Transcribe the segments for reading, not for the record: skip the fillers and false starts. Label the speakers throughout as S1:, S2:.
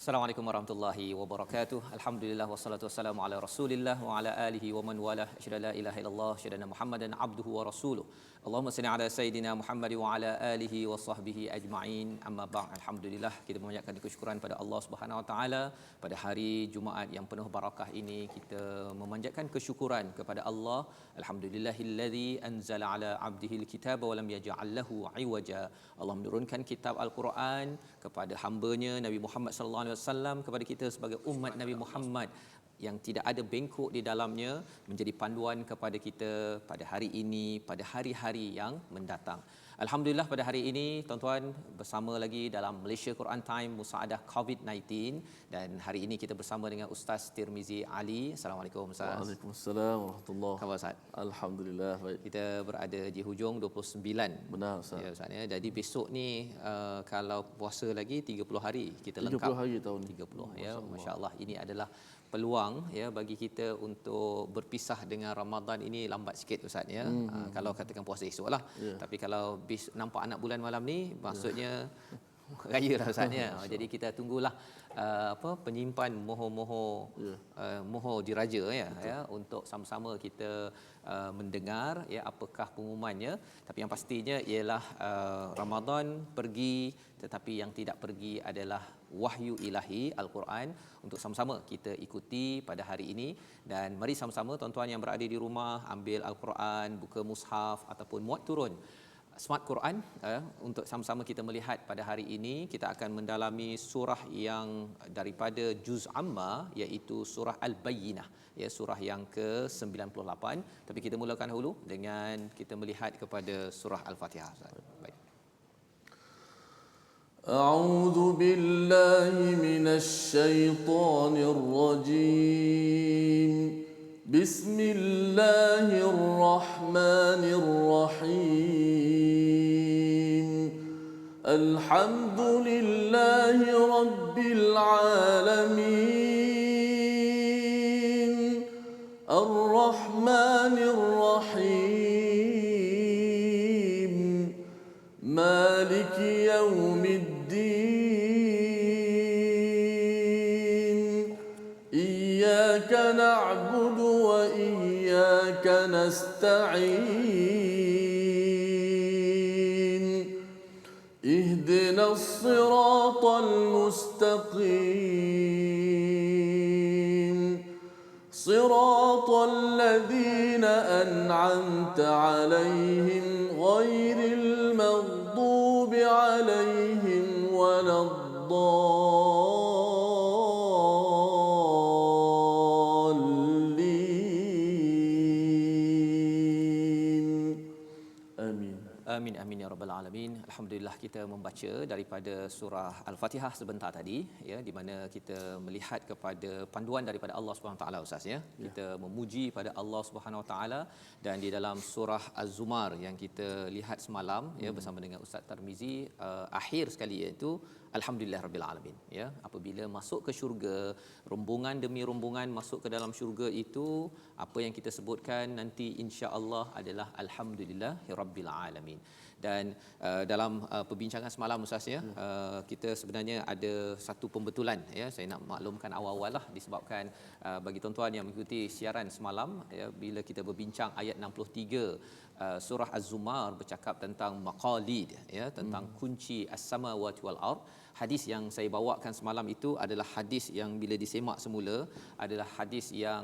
S1: Assalamualaikum warahmatullahi wabarakatuh. Alhamdulillah wassalatu wassalamu ala Rasulillah wa ala alihi wa man walah. Asyhadu an la ilaha illallah, asyhadu anna Muhammadan abduhu wa rasuluh. Allahumma salli ala sayidina Muhammad wa ala alihi wa sahbihi ajma'in. Amma ba'd. Alhamdulillah, kita memanjatkan kesyukuran pada Allah Subhanahu wa taala pada hari Jumaat yang penuh barakah ini. Kita memanjatkan kesyukuran kepada Allah. Alhamdulillahillazi anzala ala 'abdihi alkitaba wa lam yaj'al lahu 'iwaja. Allah menurunkan kitab Al-Quran kepada hamba-Nya Nabi Muhammad sallallahu alaihi wasallam, kepada kita sebagai umat Nabi Muhammad yang tidak ada bengkok di dalamnya, menjadi panduan kepada kita pada hari ini, pada hari-hari yang mendatang. Alhamdulillah, pada hari ini tuan-tuan bersama lagi dalam Malaysia Quran Time Musaadah COVID-19, dan hari ini kita bersama dengan Ustaz Tirmizi Ali. Assalamualaikum Ustaz.
S2: Waalaikumsalam warahmatullahi.
S1: Khabar Ustaz?
S2: Alhamdulillah baik.
S1: Kita berada di hujung 29.
S2: Benar Ustaz.
S1: Ya Ustaz ya. Jadi besok ni kalau puasa lagi 30 hari kita
S2: 30
S1: lengkap.
S2: hari tahun ni.
S1: 30 ya. Masya-Allah, ini adalah peluang ya bagi kita untuk berpisah dengan Ramadan ini lambat sikit Ustaz ya. Kalau katakan puasa esoklah. Tapi kalau nampak anak bulan malam ni maksudnya raya lah Ustaz ya. Jadi kita tunggulah penyimpan moho diraja ya untuk sama-sama kita mendengar ya apakah pengumumannya. Tapi yang pastinya ialah Ramadan pergi, tetapi yang tidak pergi adalah wahyu ilahi Al-Quran, untuk sama-sama kita ikuti pada hari ini. Dan mari sama-sama tuan-tuan yang berada di rumah ambil Al-Quran, buka mushaf ataupun muat turun Smart Quran untuk sama-sama kita melihat pada hari ini. Kita akan mendalami surah yang daripada juz amma, iaitu surah Al-Bayyinah ya, surah yang ke-98. Tapi kita mulakan dulu dengan kita melihat kepada surah Al-Fatihah. Baik.
S2: A'udzu billahi minasy syaithanir rajim. Bismillahirrahmanirrahim. Alhamdulillahi rabbil alamin. Ar-Rahmanir Rahim. Maliki yaumiddin. Iyyaka na'budu wa iyyaka nasta'in. Ihdinas siratal mustaqim. Siratal ladzina an'amta 'alaihim ghairil maghdubi 'alaihim waladdallin. Amin.
S1: Amin amin ya rabbal alamin. Alhamdulillah, kita membaca daripada surah Al-Fatihah sebentar tadi ya, di mana kita melihat kepada panduan daripada Allah Subhanahu Wa Taala Ustaz ya. Kita memuji pada Allah Subhanahu Wa Taala, dan di dalam surah Az-Zumar yang kita lihat semalam ya bersama dengan Ustaz Tirmizi, akhir sekali iaitu alhamdulillah rabbil alamin ya. Apabila masuk ke syurga, rombongan demi rombongan masuk ke dalam syurga itu, apa yang kita sebutkan nanti insya-Allah adalah alhamdulillah rabbil alamin. Dan dalam perbincangan semalam Ustaz ya, kita sebenarnya ada satu pembetulan ya, saya nak maklumkan awal-awal lah, disebabkan bagi tuan-tuan yang mengikuti siaran semalam ya, bila kita berbincang ayat 63 surah Az-Zumar bercakap tentang maqalid ya, tentang kunci as-samawati wal ard. Hadis yang saya bawakan semalam itu adalah hadis yang bila disemak semula adalah hadis yang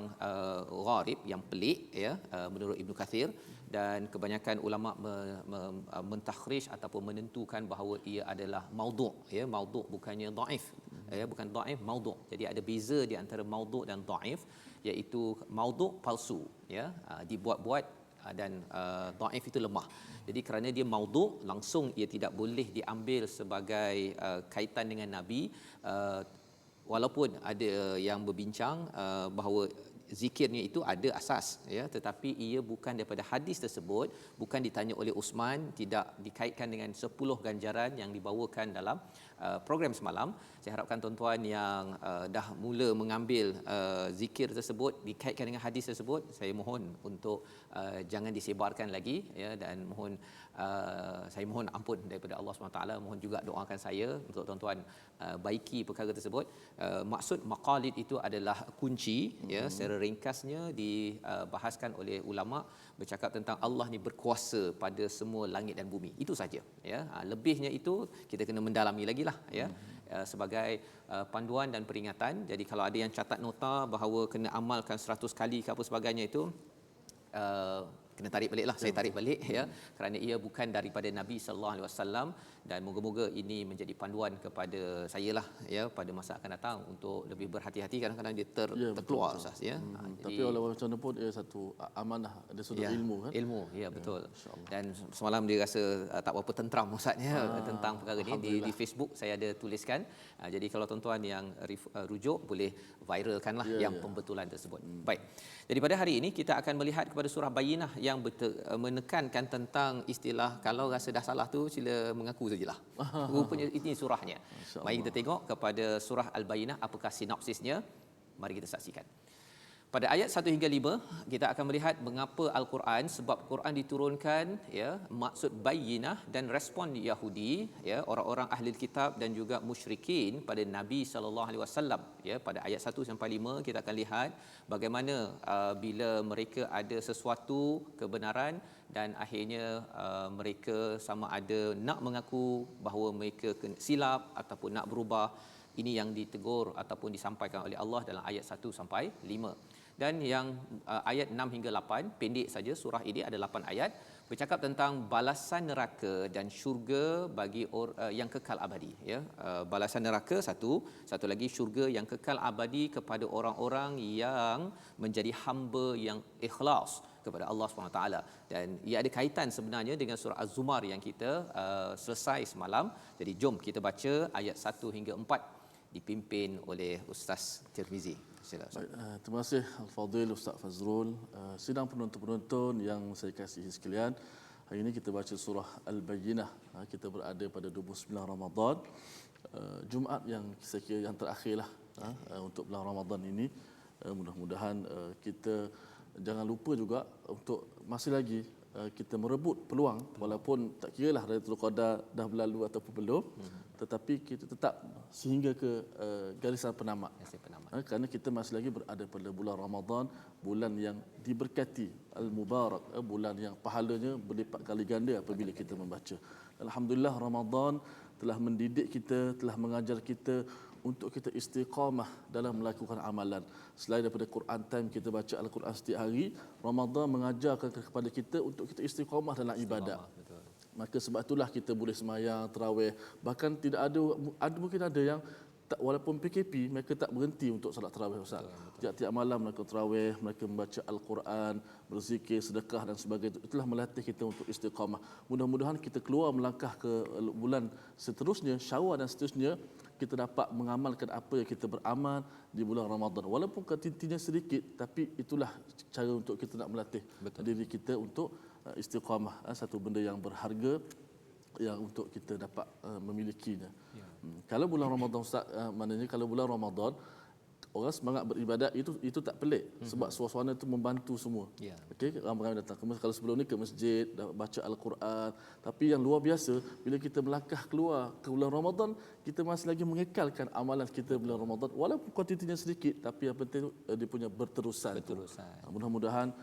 S1: gharib, yang pelik ya, menurut Ibnu Kathir, dan kebanyakan ulama mentakhrij ataupun menentukan bahawa ia adalah maudhu' ya. Maudhu' bukannya dhaif ya, bukan dhaif, maudhu'. Jadi ada beza di antara maudhu' dan dhaif, iaitu maudhu' palsu ya, dibuat-buat, dan dhaif itu lemah. Jadi kerana dia maudhu', langsung ia tidak boleh diambil sebagai kaitan dengan Nabi. Walaupun ada yang berbincang bahawa zikirnya itu ada asas ya, tetapi ia bukan daripada hadis tersebut, bukan ditanya oleh Uthman, tidak dikaitkan dengan 10 ganjaran yang dibawakan dalam program semalam. Saya harapkan tuan-tuan yang dah mula mengambil zikir tersebut dikaitkan dengan hadis tersebut, saya mohon untuk jangan disebarkan lagi ya, dan mohon saya mohon ampun daripada Allah SWT, mohon juga doakan saya untuk tuan-tuan baiki perkara tersebut. Maksud maqalid itu adalah kunci, ya, secara ringkasnya dibahaskan oleh ulama bercakap tentang Allah ni berkuasa pada semua langit dan bumi. Itu saja, ya. Lebihnya itu kita kena mendalami lagi lah, ya. Sebagai panduan dan peringatan. Jadi kalau ada yang catat nota bahawa kena amalkan 100 kali ke apa sebagainya itu, kena tarik balik lah. Saya tarik balik, ya, kerana ia bukan daripada Nabi sallallahu alaihi wasallam, dan moga-moga ini menjadi panduan kepada saya lah, ya, pada masa akan datang untuk lebih berhati-hati. Kadang-kadang dia terkeluar, Ustaz, ya.
S2: Tapi oleh macam mana pun ia satu amanah dari sudut ilmu kan.
S1: Ilmu, ya, betul. Dan semalam dia rasa tak berapa tenteram Ustaznya tentang perkara ni di Facebook saya ada tuliskan. Jadi kalau tuan-tuan yang rujuk boleh viralkanlah yang pembetulan tersebut. Baik. Jadi pada hari ini kita akan melihat kepada surah Bayyinah yang menekankan tentang istilah kalau rasa dah salah tu sila mengaku sajalah. Rupanya ini surahnya. Mari kita tengok kepada surah Al-Bayyinah apakah sinopsisnya. Mari kita saksikan. Pada ayat 1 hingga 5 kita akan melihat mengapa Al-Quran, sebab Quran diturunkan, ya, maksud bayyinah dan respon Yahudi, ya, orang-orang ahli kitab dan juga musyrikin pada Nabi sallallahu alaihi wasallam, ya. Pada ayat 1 sampai 5 kita akan lihat bagaimana bila mereka ada sesuatu kebenaran dan akhirnya mereka sama ada nak mengaku bahawa mereka kena silap ataupun nak berubah. Ini yang ditegur ataupun disampaikan oleh Allah dalam ayat 1 sampai 5. Dan yang ayat 6 hingga 8, pendek saja, surah ini ada 8 ayat, bercakap tentang balasan neraka dan syurga bagi yang kekal abadi, ya. Balasan neraka satu lagi syurga yang kekal abadi kepada orang-orang yang menjadi hamba yang ikhlas kepada Allah SWT. Dan ia ada kaitan sebenarnya dengan surah Az-Zumar yang kita selesai semalam. Jadi jom kita baca ayat 1 hingga 4 dipimpin oleh Ustaz Tirmizi.
S2: Terima kasih Al-Fadhil Ustaz Fazrul. Sidang penonton-penonton yang saya kasihi sekalian, hari ini kita baca surah Al-Bayyinah. Kita berada pada 29 Ramadan, Jumaat yang saya kira yang terakhirlah untuk bulan Ramadan ini. Mudah-mudahan kita jangan lupa juga untuk masih lagi kita merebut peluang, walaupun tak kiralah Lailatul Qadar dah berlalu ataupun belum, tetapi kita tetap sehingga ke garisan penamat. Kerana kita masih lagi berada pada bulan Ramadan, bulan yang diberkati, al-mubarak, bulan yang pahalanya berlipat kali ganda apabila kita membaca. Alhamdulillah, Ramadan telah mendidik kita, telah mengajar kita untuk kita istiqamah dalam melakukan amalan. Selain daripada Quran time kita baca Al-Quran setiap hari, Ramadan mengajarkan kepada kita untuk kita istiqamah dalam ibadat. Maka sebab itulah kita boleh semayang tarawih. Bahkan tidak ada mungkin ada yang tak, walaupun PKP mereka tak berhenti untuk salat tarawih, Ustaz. Tiap-tiap malam mereka tarawih, mereka membaca Al-Quran, berzikir, sedekah dan sebagainya. Itulah melatih kita untuk istiqamah. Mudah-mudahan kita keluar melangkah ke bulan seterusnya, Syawal dan seterusnya, kita dapat mengamalkan apa yang kita beramal di bulan Ramadan. Walaupun ketintinya sedikit, tapi itulah cara untuk kita nak melatih diri kita untuk istiqamah, satu benda yang berharga yang untuk kita dapat memilikinya. Kalau bulan Ramadan, Ustaz, maknanya kalau bulan Ramadan orang semangat beribadat itu tak pelik, sebab suasana itu membantu semua. Okey, ramai datang. Kalau sebelum ni ke masjid baca Al-Quran, tapi yang luar biasa bila kita melangkah keluar ke bulan Ramadan, kita masih lagi mengekalkan amalan kita bulan Ramadan, walaupun kuantitinya sedikit, tapi yang penting dia punya berterusan. Mudah-mudahan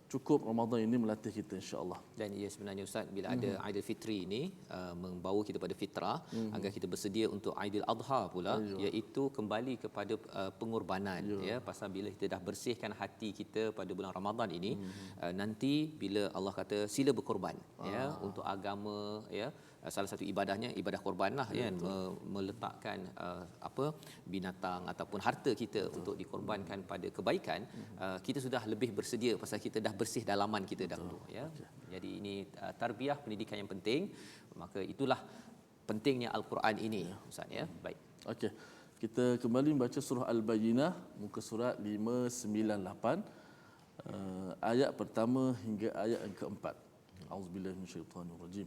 S2: cukup Ramadan ini melatih kita, insya-Allah.
S1: Dan ia sebenarnya, Ustaz, bila ada Aidilfitri ini membawa kita pada fitrah agar kita bersedia untuk Aidil Adha pula, iaitu kembali kepada pengorbanan, ya. Pasal bila kita dah bersihkan hati kita pada bulan Ramadan ini, nanti bila Allah kata sila berkorban, ya, untuk agama, ya. Salah satu ibadahnya ibadah korbanlah, ya, meletakkan binatang ataupun harta kita untuk dikorbankan pada kebaikan. Kita sudah lebih bersedia pasal kita dah bersih dalaman kita dahulu, ya. Jadi ini tarbiyah, pendidikan yang penting. Maka itulah pentingnya Al-Quran ini, Ustaz, ya. Baik.
S2: Okey. Kita kembali membaca surah Al-Bayyinah, muka surat 598, ayat pertama hingga ayat yang keempat. Auzubillahi minasyaitanirrajim.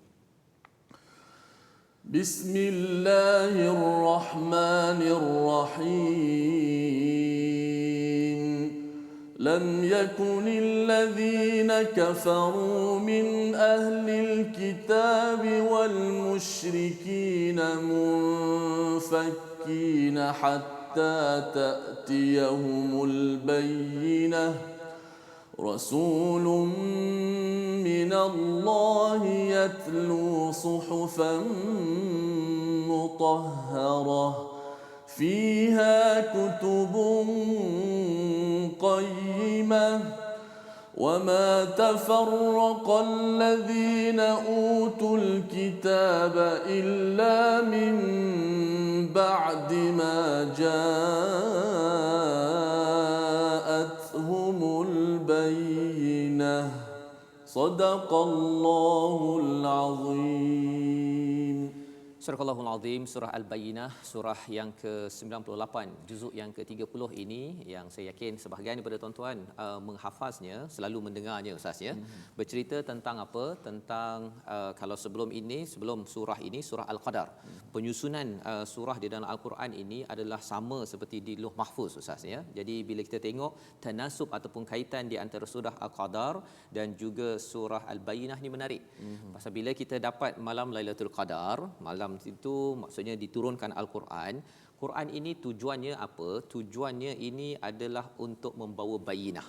S2: Bismillahirrahmanirrahim. لم يكن الذين كفروا من أهل الكتاب والمشركين منفكين حتى تأتيهم البينة رسول من الله يتلو صحفا مطهرة فيها كتب قيمة وما تفرق الذين أوتوا الكتاب إلا من بعد ما جاءتهم البينة صدق الله العظيم.
S1: Surah Al-Allahul Azim, surah Al-Bayyinah, surah yang ke-98, juzuk yang ke-30 ini yang saya yakin sebahagian daripada tuan-tuan menghafaznya, selalu mendengarnya Ustaz ya. Bercerita tentang apa? Tentang kalau sebelum ini, sebelum surah ini, surah Al-Qadar. Penyusunan surah di dalam Al-Quran ini adalah sama seperti di Lauh Mahfuz Ustaz ya. Jadi bila kita tengok tanasub ataupun kaitan di antara surah Al-Qadar dan juga surah Al-Bayyinah ni menarik. Pasal bila kita dapat malam Lailatul Qadar, malam itu maksudnya diturunkan Al-Quran. Quran ini tujuannya apa? Tujuannya ini adalah untuk membawa bayinah.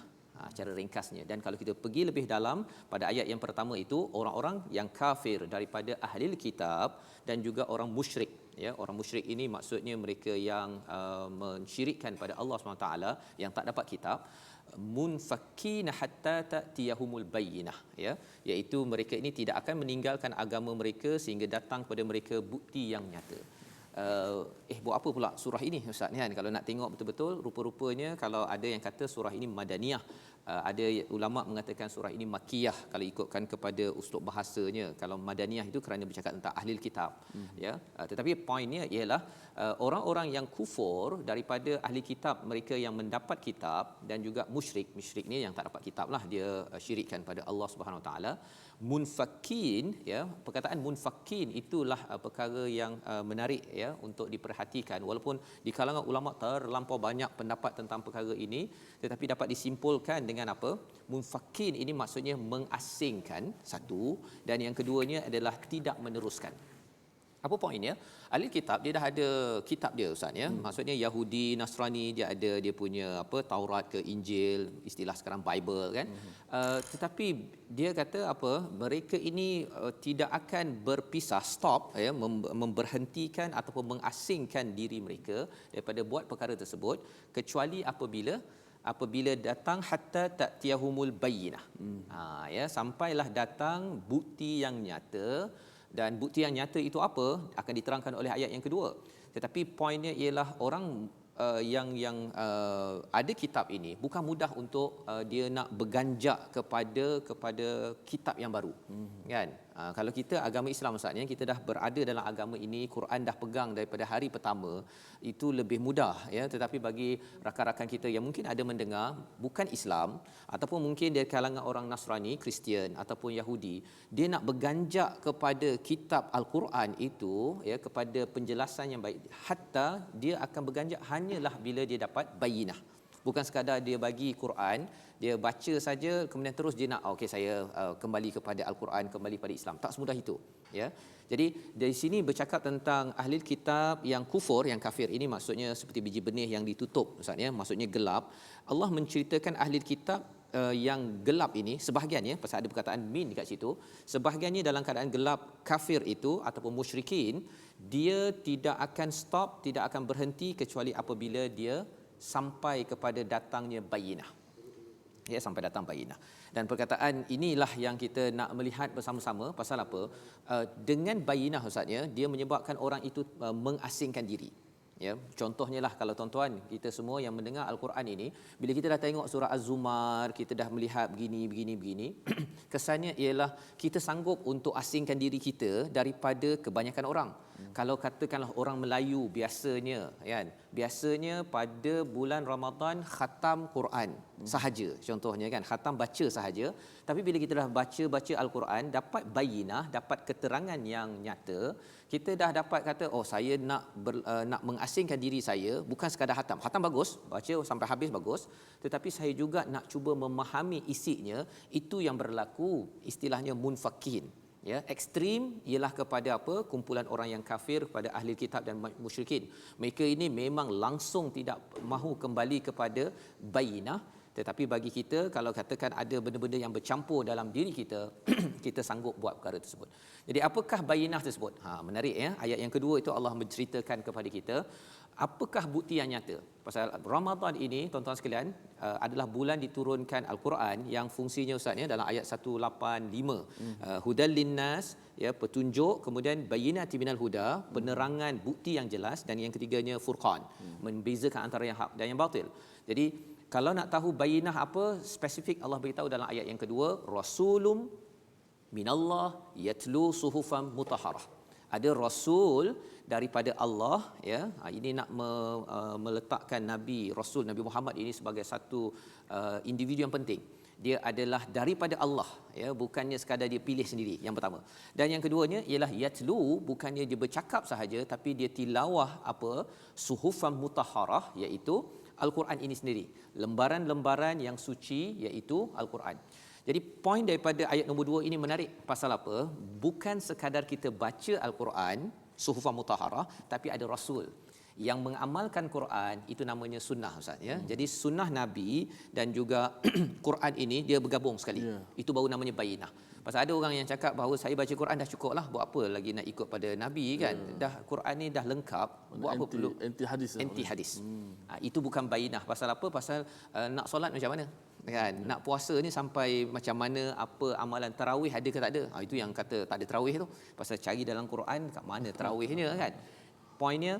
S1: Cara ringkasnya. Dan kalau kita pergi lebih dalam pada ayat yang pertama itu, orang-orang yang kafir daripada ahli kitab dan juga orang musyrik ya. Orang musyrik ini maksudnya mereka yang mensyirikkan pada Allah SWT yang tak dapat kitab, munfakkina hatta ta'tiyahumul bayyinah ya, iaitu mereka ini tidak akan meninggalkan agama mereka sehingga datang kepada mereka bukti yang nyata. Buat apa pula surah ini Ustaz kan? Kalau nak tengok betul-betul, rupa-rupanya kalau ada yang kata surah ini madaniyah, ada ulama mengatakan surah ini makkiyah kalau ikutkan kepada uslub bahasanya. Kalau madaniyah itu kerana bercakap tentang ahli kitab ya. Tetapi poinnya ialah orang-orang yang kufur daripada ahli kitab, mereka yang mendapat kitab, dan juga musyrik ni yang tak dapat kitab lah, dia syirikkan pada Allah Subhanahu Wa Taala. Munfakin ya, perkataan munfakin itulah perkara yang menarik ya untuk diperhatikan. Walaupun di kalangan ulama terlampau banyak pendapat tentang perkara ini, tetapi dapat disimpulkan dengan apa? Munfakin ini maksudnya mengasingkan, satu, dan yang keduanya adalah tidak meneruskan. Apa poinnya? Ahli kitab dia dah ada kitab dia Ustaz ya. Maksudnya Yahudi, Nasrani dia ada dia punya apa, Taurat ke Injil, istilah sekarang Bible kan. Tetapi dia kata apa? Mereka ini tidak akan berpisah, stop ya, memberhentikan ataupun mengasingkan diri mereka daripada buat perkara tersebut kecuali apabila datang hatta ta'tiyahumul bayyinah. Ya, sampailah datang bukti yang nyata. Dan bukti yang nyata itu apa akan diterangkan oleh ayat yang kedua. Tetapi poinnya ialah orang yang ada kitab ini bukan mudah untuk dia nak berganjak kepada kitab yang baru kan. Kalau kita agama Islam Ustaz, kita dah berada dalam agama ini, Quran dah pegang daripada hari pertama, itu lebih mudah ya. Tetapi bagi rakan-rakan kita yang mungkin ada mendengar bukan Islam ataupun mungkin dari kalangan orang Nasrani, Kristian ataupun Yahudi, dia nak berganjak kepada kitab Al-Quran itu ya, kepada penjelasan yang baik, hatta dia akan berganjak hanyalah bila dia dapat bayinah. Bukan sekadar dia bagi Quran, dia baca saja kemudian terus dia nak okey saya kembali kepada Al-Quran, kembali pada Islam. Tak semudah itu ya. Jadi dari sini bercakap tentang ahli kitab yang kufur, yang kafir ini maksudnya seperti biji benih yang ditutup Ustaz ya, maksudnya gelap. Allah menceritakan ahli kitab yang gelap ini, sebahagiannya pasal ada perkataan min dekat situ, sebahagiannya dalam keadaan gelap kafir itu ataupun musyrikin, dia tidak akan stop, tidak akan berhenti kecuali apabila dia sampai kepada datangnya bayinah. Ya, sampai datang bayinah. Dan perkataan inilah yang kita nak melihat bersama-sama. Pasal apa? Dengan bayinah Ustaz ya, dia menyebabkan orang itu mengasingkan diri. Ya, contohnya lah kalau tuan-tuan kita semua yang mendengar Al-Quran ini, bila kita dah tengok surah Az-Zumar, kita dah melihat begini kesannya ialah kita sanggup untuk asingkan diri kita daripada kebanyakan orang. Kalau katakanlah orang Melayu biasanya pada bulan Ramadan khatam Quran sahaja, contohnya kan, khatam baca sahaja. Tapi bila kita dah baca Al-Quran, dapat bayinah, dapat keterangan yang nyata, kita dah dapat kata, oh saya nak mengasingkan diri saya, bukan sekadar khatam bagus, baca sampai habis bagus, tetapi saya juga nak cuba memahami isinya. Itu yang berlaku istilahnya munfakin. Ya, ekstrim ialah kepada apa? Kumpulan orang yang kafir, kepada ahli kitab dan musyrikin. Mereka ini memang langsung tidak mahu kembali kepada bayinah. Tetapi bagi kita, kalau katakan ada benda-benda yang bercampur dalam diri kita, kita sanggup buat perkara tersebut. Jadi apakah bayinah tersebut? Menarik ya. Ayat yang kedua itu Allah menceritakan kepada kita apakah bukti yang nyata. Pasal Ramadan ini, tuan-tuan sekalian, adalah bulan diturunkan Al-Quran yang fungsinya Ustaz ya, dalam ayat 185. Hudal linnas, ya, petunjuk, kemudian bayyinati minal huda, penerangan bukti yang jelas, dan yang ketiganya furqan, membezakan antara yang hak dan yang batil. Jadi kalau nak tahu bayinah apa, spesifik Allah beritahu dalam ayat yang kedua, rasulum minallah yatlu suhufan mutahharah. Ada rasul daripada Allah, ya. Ini nak meletakkan Rasul Nabi Muhammad ini sebagai satu individu yang penting. Dia adalah daripada Allah, ya, bukannya sekadar dia pilih sendiri, yang pertama. Dan yang keduanya ialah yatlu, bukannya dia bercakap sahaja, tapi dia tilawah apa? Suhufan mutahharah, iaitu Al-Quran ini sendiri, lembaran-lembaran yang suci, iaitu Al-Quran. Jadi poin daripada ayat nombor 2 ini menarik. Pasal apa? Bukan sekadar kita baca Al-Quran suhufan mutahharah, tapi ada rasul yang mengamalkan Quran, itu namanya sunnah, Ustaz ya. Jadi sunnah Nabi dan juga Quran ini dia bergabung sekali. Itu baru namanya bayinah. Pasal ada orang yang cakap bahawa saya baca Quran dah cukup lah, buat apa lagi nak ikut pada Nabi kan? Dah Quran ni dah lengkap, buat apa perlu anti hadis. Itu bukan bayinah. Pasal apa? Pasal nak solat macam mana? Kan, nak puasa ni sampai macam mana, apa amalan tarawih ada ke tak ada? Itu yang kata tak ada tarawih tu. Pasal cari dalam Quran kat mana tarawihnya kan. Poinnya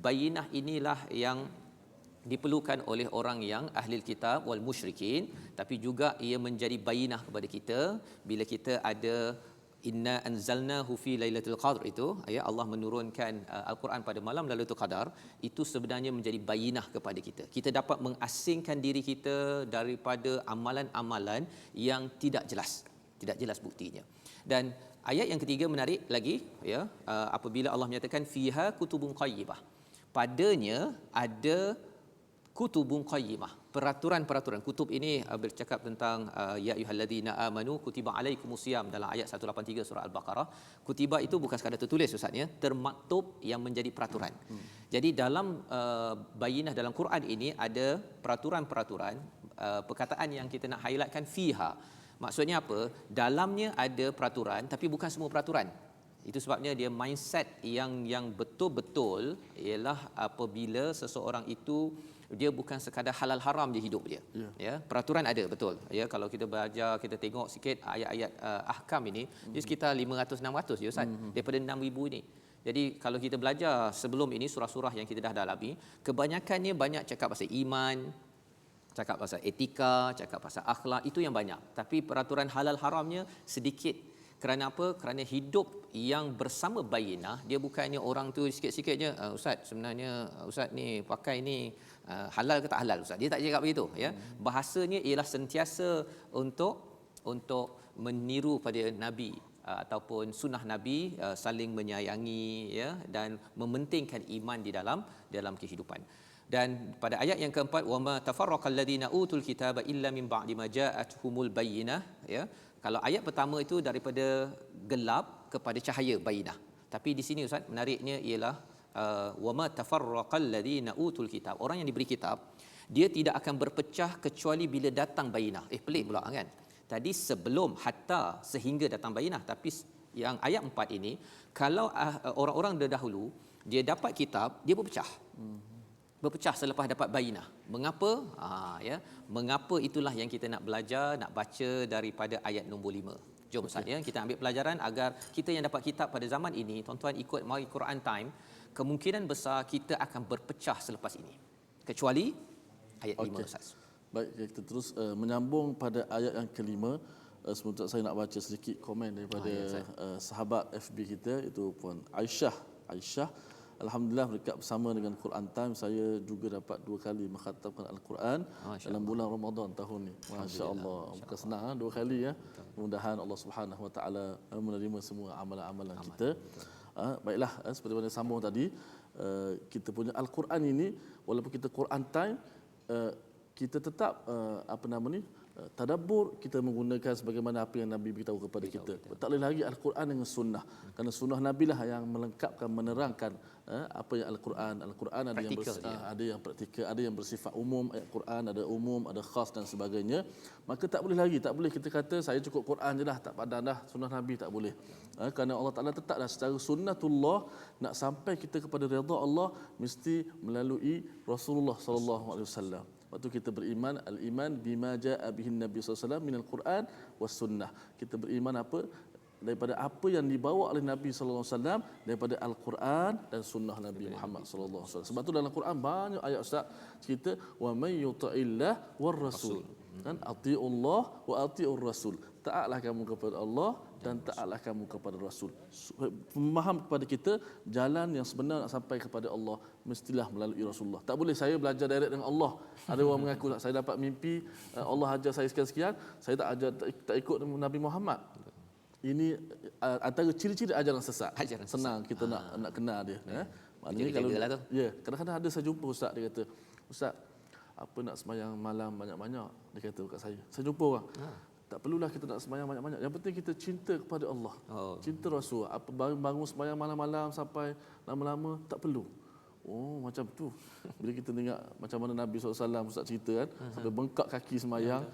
S1: bayinah inilah yang diperlukan oleh orang yang ahli kitab wal musyrikin, tapi juga ia menjadi bayinah kepada kita bila kita ada inna anzalnahu fi lailatul qadr, itu ya, Allah menurunkan Al-Quran pada malam Lailatul Qadar. Itu sebenarnya menjadi bayinah kepada kita. Kita dapat mengasingkan diri kita daripada amalan-amalan yang tidak jelas buktinya. Dan ayat yang ketiga menarik lagi ya, apabila Allah menyatakan fiha kutubun qayyimah, padanya ada kutubun qayyimah, peraturan-peraturan. Kutub ini bercakap tentang ya ayyuhallazina amanu kutiba alaikumusiyam dalam ayat 183 surah Al-Baqarah. Kutiba itu bukan sekadar tertulis Ustaz ya, termaktub yang menjadi peraturan. Jadi dalam bayinah dalam Quran ini ada peraturan-peraturan, perkataan yang kita nak highlightkan fiha. Maksudnya apa? Dalamnya ada peraturan, tapi bukan semua peraturan. Itu sebabnya dia mindset yang betul-betul ialah apabila seseorang itu dia bukan sekadar halal haram dia hidup dia. Ya, peraturan ada betul. Ya, kalau kita belajar, kita tengok sikit ayat-ayat ahkam ini, dia sekitar 500-600 je Ustaz, daripada 6000 ini. Jadi kalau kita belajar sebelum ini surah-surah yang kita dah dalami, kebanyakannya banyak cakap pasal iman, cakap pasal etika, cakap pasal akhlak, itu yang banyak. Tapi peraturan halal haramnya sedikit. Kerana apa? Kerana hidup yang bersama bayinah, dia bukannya orang tu sikit-sikit je, Ustaz sebenarnya Ustaz ni pakai ni halal ke tak halal Ustaz. Dia tak cakap begitu ya. Bahasanya ialah sentiasa untuk meniru pada Nabi ataupun sunnah Nabi, saling menyayangi ya, dan mementingkan iman di dalam kehidupan. Dan pada ayat yang keempat, wama tafarraqal ladina utul kitaba illa min ba'di ma ja'atuhumul bayyinah, ya. Kalau ayat pertama itu daripada gelap kepada cahaya bayinah. Tapi di sini Ustaz menariknya ialah wama tafarraqal ladina utul kitab. Orang yang diberi kitab, dia tidak akan berpecah kecuali bila datang bayinah. Pelik pula kan. Tadi sebelum, hatta, sehingga datang bayinah. Tapi yang ayat 4 ini, kalau orang-orang dahulu dia dapat kitab, dia berpecah. Berpecah selepas dapat bayinah. Mengapa? Ya, mengapa itulah yang kita nak belajar, nak baca daripada ayat nombor 5. Jom Ustaz ya, kita ambil pelajaran agar kita yang dapat kitab pada zaman ini, tuan-tuan ikut Mari Quran Time, kemungkinan besar kita akan berpecah selepas ini. Kecuali ayat 5 Ustaz.
S2: Baik, kita terus menyambung pada ayat yang kelima. Sebentar saya nak baca sedikit komen daripada sahabat FB kita, itu Puan Aisyah Aisyah. Alhamdulillah berkat bersama dengan Quran Time saya juga dapat 2 kali mengkhatamkan Al-Quran dalam bulan Ramadan tahun ni. Masya-Allah. Bukan senang 2 kali ya. Mudah-mudahan Allah Subhanahu Wa Taala menerima semua amalan-amalan kita. Baiklah, seperti mana sambung tadi, kita punya Al-Quran ini walaupun kita Quran Time, kita tetap tadabbur, kita menggunakan sebagaimana apa yang Nabi beritahu kepada kita. Tak boleh lagi Al-Quran dengan sunnah. Kerana sunnah Nabi lah yang melengkapkan, menerangkan apa yang Al-Quran. Al-Quran ada ada yang praktikal, ada yang bersifat umum. Ayat Quran ada umum, ada khas dan sebagainya. Maka tak boleh lagi, tak boleh kita kata saya cukup Quran je dah, tak padan dah, sunnah Nabi tak boleh. Kerana Allah Taala tetaplah secara sunnatullah, nak sampai kita kepada redha Allah mesti melalui Rasulullah sallallahu alaihi wasallam. Waktu kita beriman, al-iman bima jaa bihi Nabi sallallahu alaihi wasallam minal Quran was sunnah. Kita beriman apa daripada apa yang dibawa oleh Nabi sallallahu alaihi wasallam daripada Al-Quran dan sunnah Nabi Muhammad sallallahu alaihi wasallam. Sebab tu dalam Quran banyak ayat Ustaz cerita wa may yuta'illah war rasul. Kan atiullah wa atiur rasul. Taatlah kamu kepada Allah dan taatlah kamu kepada Rasul. Memaham kepada kita jalan yang sebenar nak sampai kepada Allah mestilah melalui Rasulullah. Tak boleh saya belajar direct dengan Allah. Ada orang mengaku saya dapat mimpi Allah ajar saya sekian-sekian, saya tak ikut Nabi Muhammad. Ini antara ciri-ciri ajaran sesat. Senang kita nak kenal dia. Maknanya kalau kadang-kadang ada saya jumpa ustaz, dia kata, "Ustaz, apa nak sembahyang malam banyak-banyak?" Dia kata dekat saya. Saya jumpa orang. Tak perlulah kita nak sembahyang banyak-banyak. Yang penting kita cinta kepada Allah. Cinta Rasul. Apa bangun sembahyang malam-malam sampai lama-lama tak perlu. Oh, macam tu. Bila kita dengar macam mana Nabi SAW Ustaz cerita kan, sampai bengkak kaki sembahyang.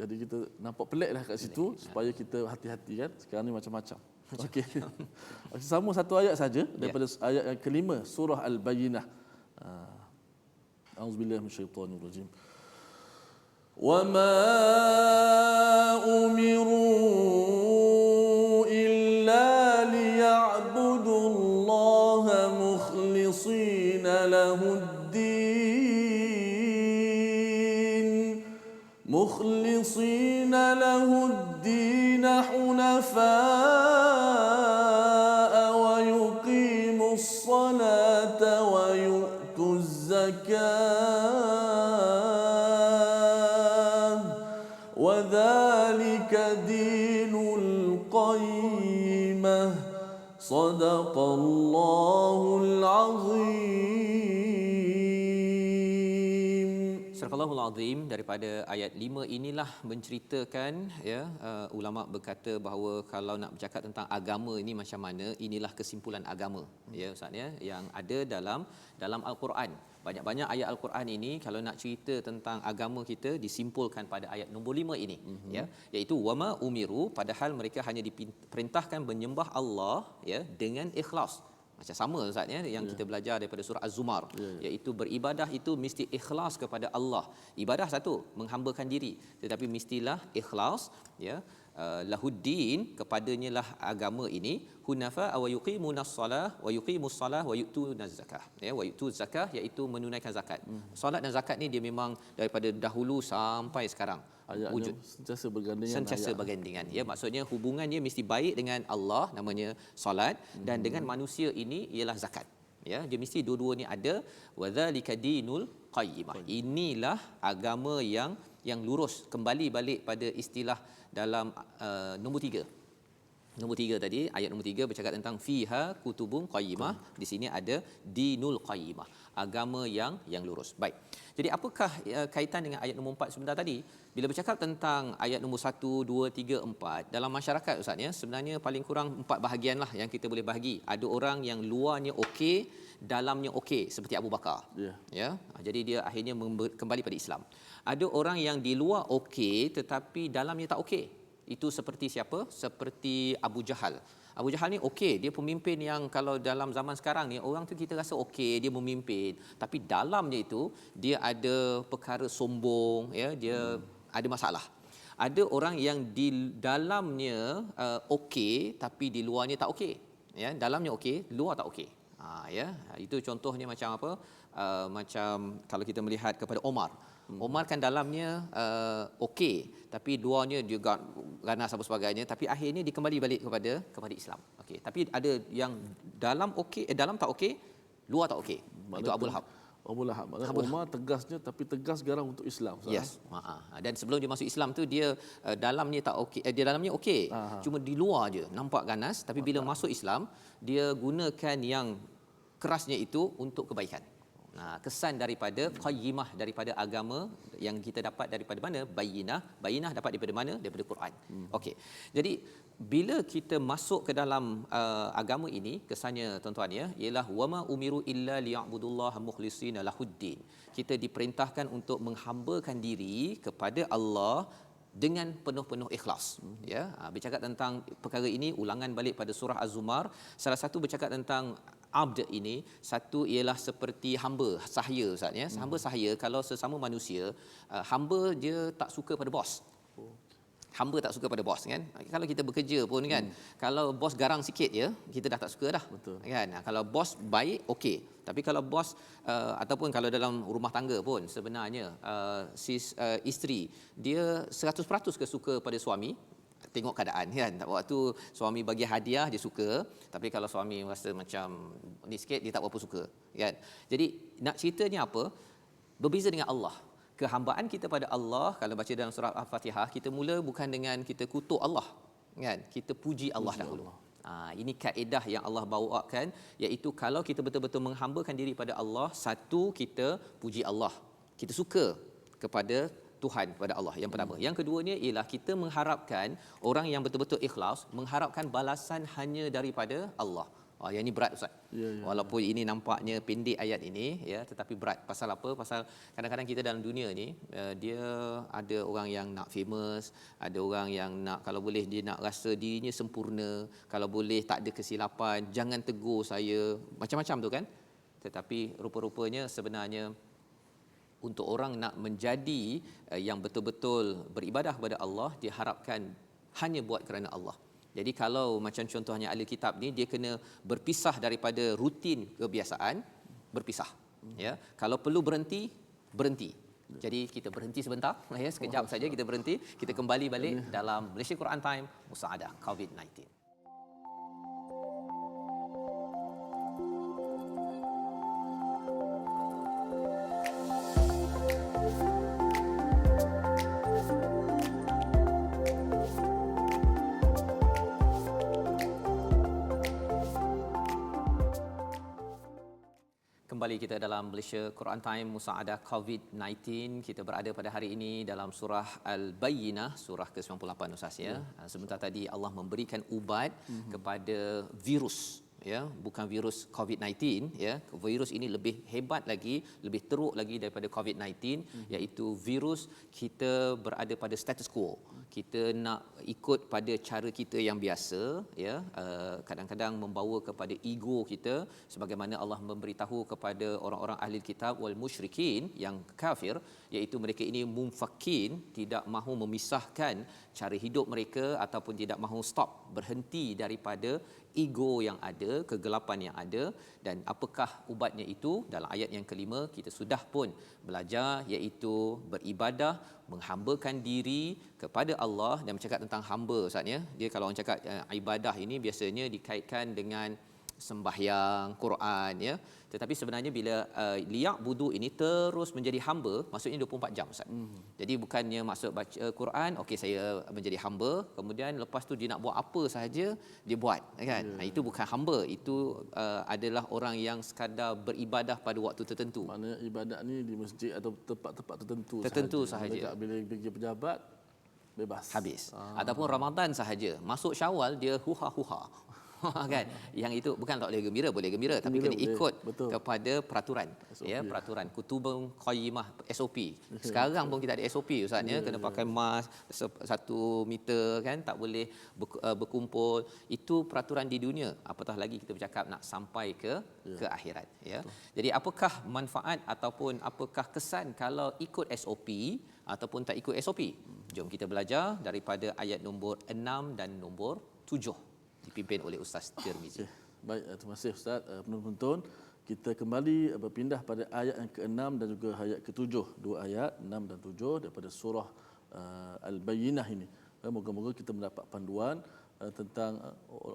S2: Jadi kita nampak peliklah kat situ supaya kita hati-hati kan. Sekarang ni macam-macam. Okey. Sambung satu ayat saja daripada ayat yang kelima surah Al-Bayyinah. A'udzubillahi minasyaitonirrajim. وما أمروا إلا ليعبدوا الله مخلصين له الدين حنفاء ويقيموا الصلاة ويؤتوا الزكاة وذلك دين القيمة صدق الله العظيم.
S1: Surah Al-Allahul Azim daripada ayat 5 inilah menceritakan ulama berkata bahawa kalau nak bercakap tentang agama ini macam mana, inilah kesimpulan agama ustaz yang ada dalam Al-Quran. Banyak-banyak ayat Al-Quran ini kalau nak cerita tentang agama kita disimpulkan pada ayat nombor 5 ini iaitu wama umiru, padahal mereka hanya diperintahkan menyembah Allah dengan ikhlas. Macam sama Ustaz yang kita belajar daripada surah Az-Zumar iaitu beribadah itu mesti ikhlas kepada Allah. Ibadah satu, menghambakan diri, tetapi mestilah ikhlas lahuddin, kepadanya lah agama ini, hunafa wa yuqimunas salah wa yuqimus salah wa yu'tunaz zakah. Wa yu'tuz zakah iaitu menunaikan zakat. Solat dan zakat ni dia memang daripada dahulu sampai sekarang wujud, sentiasa bergandengan. Maksudnya hubungannya mesti baik dengan Allah, namanya solat, dan dengan manusia ini ialah zakat. Dia mesti dua-dua ni ada. Wadzalika dinul qayyimah. Inilah agama yang lurus. Kembali balik pada istilah dalam nombor 3. Nombor 3 tadi, ayat nombor 3 bercakap tentang fiha kutubun qayyimah. Di sini ada dinul qayyimah, agama yang lurus. Baik. Jadi apakah kaitan dengan ayat nombor 4 sebentar tadi? Bila bercakap tentang ayat nombor 1, 2, 3, 4 dalam masyarakat Ustaz sebenarnya paling kurang 4 bahagianlah yang kita boleh bahagi. Ada orang yang luarnya okey, dalamnya okey seperti Abu Bakar. Jadi dia akhirnya kembali pada Islam. Ada orang yang di luar okey tetapi dalamnya tak okey. Itu seperti siapa? Seperti Abu Jahal. Abu Jahal ni okey, dia pemimpin yang kalau dalam zaman sekarang ni orang tu kita rasa okey, dia memimpin, tapi dalamnya itu dia ada perkara sombong, dia ada masalah. Ada orang yang di dalamnya okey tapi di luarnya tak okey. Dalamnya okey, luar tak okey. Itu contohnya macam apa? Macam kalau kita melihat kepada Omar. Omar kan dalamnya okey, tapi luarnya juga ganas apa sebagainya, tapi akhirnya dia kembali balik kepada Islam. Okey, tapi ada yang dalam okey, dalam tak okey, luar tak okey. Itu Abu Lahab.
S2: Abu Lahab. Umar tegasnya, tapi tegas garang untuk Islam.
S1: Yes. Dan sebelum dia masuk Islam tu dia dalamnya tak okey, dia dalamnya okey. Cuma di luar je nampak ganas, tapi bila masuk Islam dia gunakan yang kerasnya itu untuk kebaikan. Kesan daripada qayyimah, daripada agama yang kita dapat daripada mana? Bayyinah dapat daripada mana? Daripada Quran. Okey. Jadi bila kita masuk ke dalam agama ini, kesannya tuan-tuan ya, ialah wama umiru illa liya'budullaha mukhlishina lahuddin. Kita diperintahkan untuk menghambakan diri kepada Allah dengan penuh-penuh ikhlas. Ya, bercakap tentang perkara ini, ulangan balik pada surah Az-Zumar. Salah satu bercakap tentang abd ini, satu ialah seperti hamba sahaya, Ustaz ya. Hamba sahaya, kalau sesama manusia, hamba dia tak suka pada bos. Hamba tak suka pada bos kan. Kalau kita bekerja pun kan, kalau bos garang sikit ya, kita dah tak suka dah.
S2: Betul.
S1: Kan. Kalau bos baik okey, tapi kalau bos ataupun kalau dalam rumah tangga pun sebenarnya isteri dia 100% suka pada suami, tengok keadaan kan. Waktu suami bagi hadiah dia suka, tapi kalau suami rasa macam ni sikit dia tak berapa suka kan. Jadi nak ceritanya apa? Berbeza dengan Allah. Kehambaan kita pada Allah, kalau baca dalam surah Al-Fatihah, kita mula bukan dengan kita kutuk Allah kan, kita puji Allah dahulu. Ini kaedah yang Allah bawakan, iaitu kalau kita betul-betul menghambakan diri pada Allah, satu, kita puji Allah, kita suka kepada Tuhan, kepada Allah, yang pertama. Yang keduanya ialah kita mengharapkan, orang yang betul-betul ikhlas mengharapkan balasan hanya daripada Allah. Yang ini berat, Ustaz. Walaupun ini nampaknya pendek ayat ini ya, tetapi berat. Pasal apa? Pasal kadang-kadang kita dalam dunia ni dia ada orang yang nak famous, ada orang yang nak, kalau boleh dia nak rasa dirinya sempurna, kalau boleh tak ada kesilapan, jangan tegur saya, macam-macam tu kan. Tetapi rupa-rupanya sebenarnya untuk orang nak menjadi yang betul-betul beribadah kepada Allah, diharapkan hanya buat kerana Allah. Jadi kalau macam contohnya ahli kitab ni, dia kena berpisah daripada rutin kebiasaan, berpisah. Ya, kalau perlu berhenti. Jadi kita berhenti sebentar, ya, sekejap saja kita berhenti, kita kembali balik dalam Malaysia Quran Time Musaadah COVID-19. Kembali kita dalam Malaysia Quran Time Musaadah COVID-19. Kita berada pada hari ini dalam surah Al-Bayyinah, surah ke-98 Ustaz ya. Sebentar tadi Allah memberikan ubat kepada virus, ya, bukan virus COVID-19 ya. Virus ini lebih hebat lagi, lebih teruk lagi daripada COVID-19, iaitu virus kita berada pada status quo. Kita nak ikut pada cara kita yang biasa ya, kadang-kadang membawa kepada ego kita, sebagaimana Allah memberitahu kepada orang-orang ahli kitab wal musyrikin yang kafir, iaitu mereka ini munfakin, tidak mahu memisahkan cara hidup mereka ataupun tidak mahu stop, berhenti daripada ego yang ada, kegelapan yang ada. Dan apakah ubatnya itu? Dalam ayat yang kelima kita sudah pun belajar, iaitu beribadah, menghambakan diri kepada Allah. Dan bercakap tentang hamba, Ustaz ya, dia kalau orang cakap ibadah ini biasanya dikaitkan dengan sembahyang, Quran ya. Tetapi sebenarnya bila liya'budu ini terus menjadi hamba, maksudnya 24 jam, Ustaz. Jadi bukannya maksud baca Quran, okey saya menjadi hamba, kemudian lepas tu dia nak buat apa sahaja dia buat kan. Itu bukan hamba, itu adalah orang yang sekadar beribadah pada waktu tertentu.
S2: Maknanya ibadat ni di masjid atau tempat-tempat
S1: tertentu sahaja.
S2: Bila pergi pejabat bebas.
S1: Habis. Ataupun Ramadan sahaja. Masuk Syawal dia huha-huha. Kan, yang itu bukan tak boleh gembira, boleh gembira, tapi kena ikut kepada peraturan SOP, ya, peraturan kutubun qayyimah, SOP. Sekarang pun kita ada SOP, Ustaz ya, kena pakai mask 1 meter kan, tak boleh berkumpul. Itu peraturan di dunia, apatah lagi kita bercakap nak sampai ke akhirat ya. Jadi apakah manfaat ataupun apakah kesan kalau ikut SOP ataupun tak ikut SOP? Jom kita belajar daripada ayat nombor 6 dan nombor 7, dipimpin oleh Ustaz Tirmizi.
S2: Baik, terima kasih Ustaz. Penonton, Kita kembali berpindah pada ayat yang ke-6 dan juga ayat ke-7. Dua ayat 6 dan 7 daripada surah Al-Bayyinah ini. Moga-moga kita mendapat panduan tentang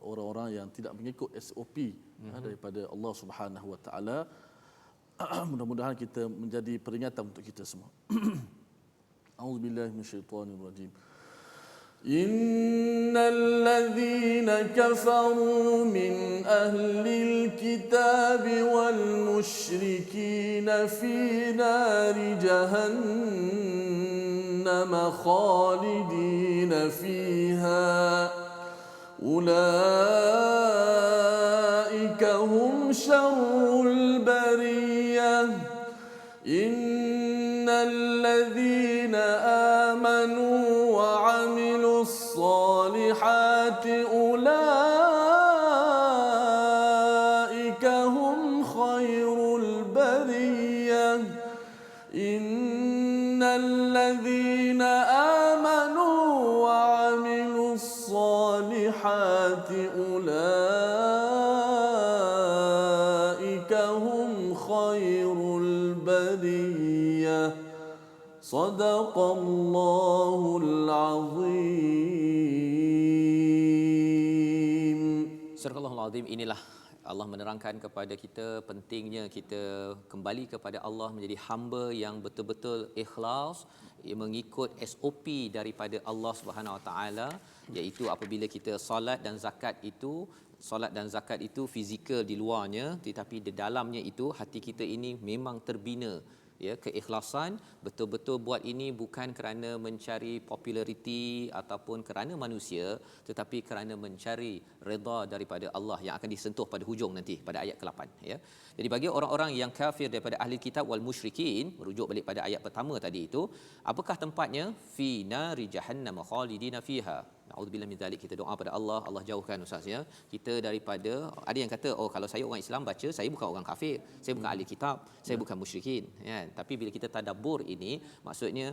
S2: orang-orang yang tidak mengikut SOP daripada Allah Subhanahu Wa Taala. Mudah-mudahan kita menjadi peringatan untuk kita semua. A'udzubillahi minasyaitonirrajim. Innalladzina kafaru min ahlil kitab wal musyrikin fi nari jahannam khalidin fiha ulaika hum syarrul bariyah innalladzina amanu wa 'amilus salihati ulaika hum khairul bariyah innalladzina amanu wa 'amilus salihati ulaika hum khairul bariyah. Sadaqallahul azim.
S1: Surah Al-Azim, inilah Allah menerangkan kepada kita pentingnya kita kembali kepada Allah, menjadi hamba yang betul-betul ikhlas, mengikut SOP daripada Allah Subhanahu Wa Taala, iaitu apabila kita solat dan zakat itu fizikal di luarnya, tetapi di dalamnya itu hati kita ini memang terbina, ya, keikhlasan, betul-betul buat ini bukan kerana mencari populariti ataupun kerana manusia, tetapi kerana mencari redha daripada Allah yang akan disentuh pada hujung nanti pada ayat ke-8, ya. Jadi bagi orang-orang yang kafir daripada ahli kitab wal musyrikin, merujuk balik pada ayat pertama tadi itu, apakah tempatnya? Fi nari jahannam khalidina fiha. Na'udzubillah min zalik. Kita doa pada Allah, Allah jauhkan ustaz, ya, kita daripada, ada yang kata, oh kalau saya orang Islam baca, saya bukan orang kafir, saya bukan ahli kitab, saya bukan musyrikin, ya. Tapi bila kita tadabbur ini, maksudnya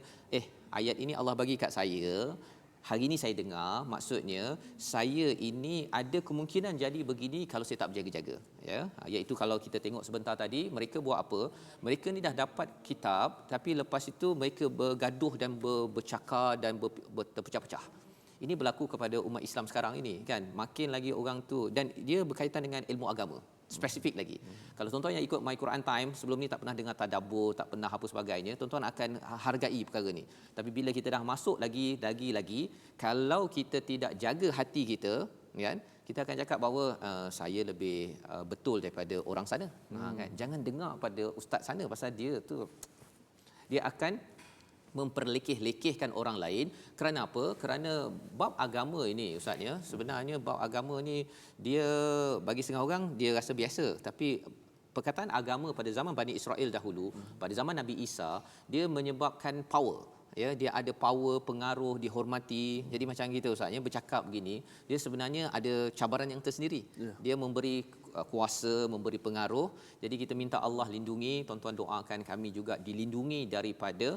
S1: ayat ini Allah bagi kat saya, hari ini saya dengar, maksudnya saya ini ada kemungkinan jadi begini kalau saya tak berjaga-jaga, ya. Iaitu kalau kita tengok sebentar tadi, mereka buat apa? Mereka ni dah dapat kitab, tapi lepas itu mereka bergaduh dan bercakar dan terpecah-pecah. Ini berlaku kepada umat Islam sekarang ini, kan. Makin lagi orang tu, dan dia berkaitan dengan ilmu agama spesifik lagi. Kalau tuan-tuan yang ikut My Quran Time sebelum ni tak pernah dengar tadabbur, tak pernah apa sebagainya, tuan-tuan akan hargai perkara ni. Tapi bila kita dah masuk lagi, kalau kita tidak jaga hati kita, kan, kita akan cakap bahawa saya lebih betul daripada orang sana, kan. Jangan dengar pada ustaz sana, pasal dia akan memperlekeh-lekehkan orang lain. Kerana apa? Kerana bab agama ini, ustaz, ya, sebenarnya bab agama ni dia bagi setengah orang dia rasa biasa, tapi perkataan agama pada zaman Bani Israel dahulu, pada zaman Nabi Isa, dia menyebabkan power, ya, dia ada power, pengaruh, dihormati. Jadi macam kita, ustaz, ya, bercakap begini, dia sebenarnya ada cabaran yang tersendiri. Dia memberi kuasa, memberi pengaruh. Jadi kita minta Allah lindungi, tuan-tuan doakan kami juga dilindungi daripada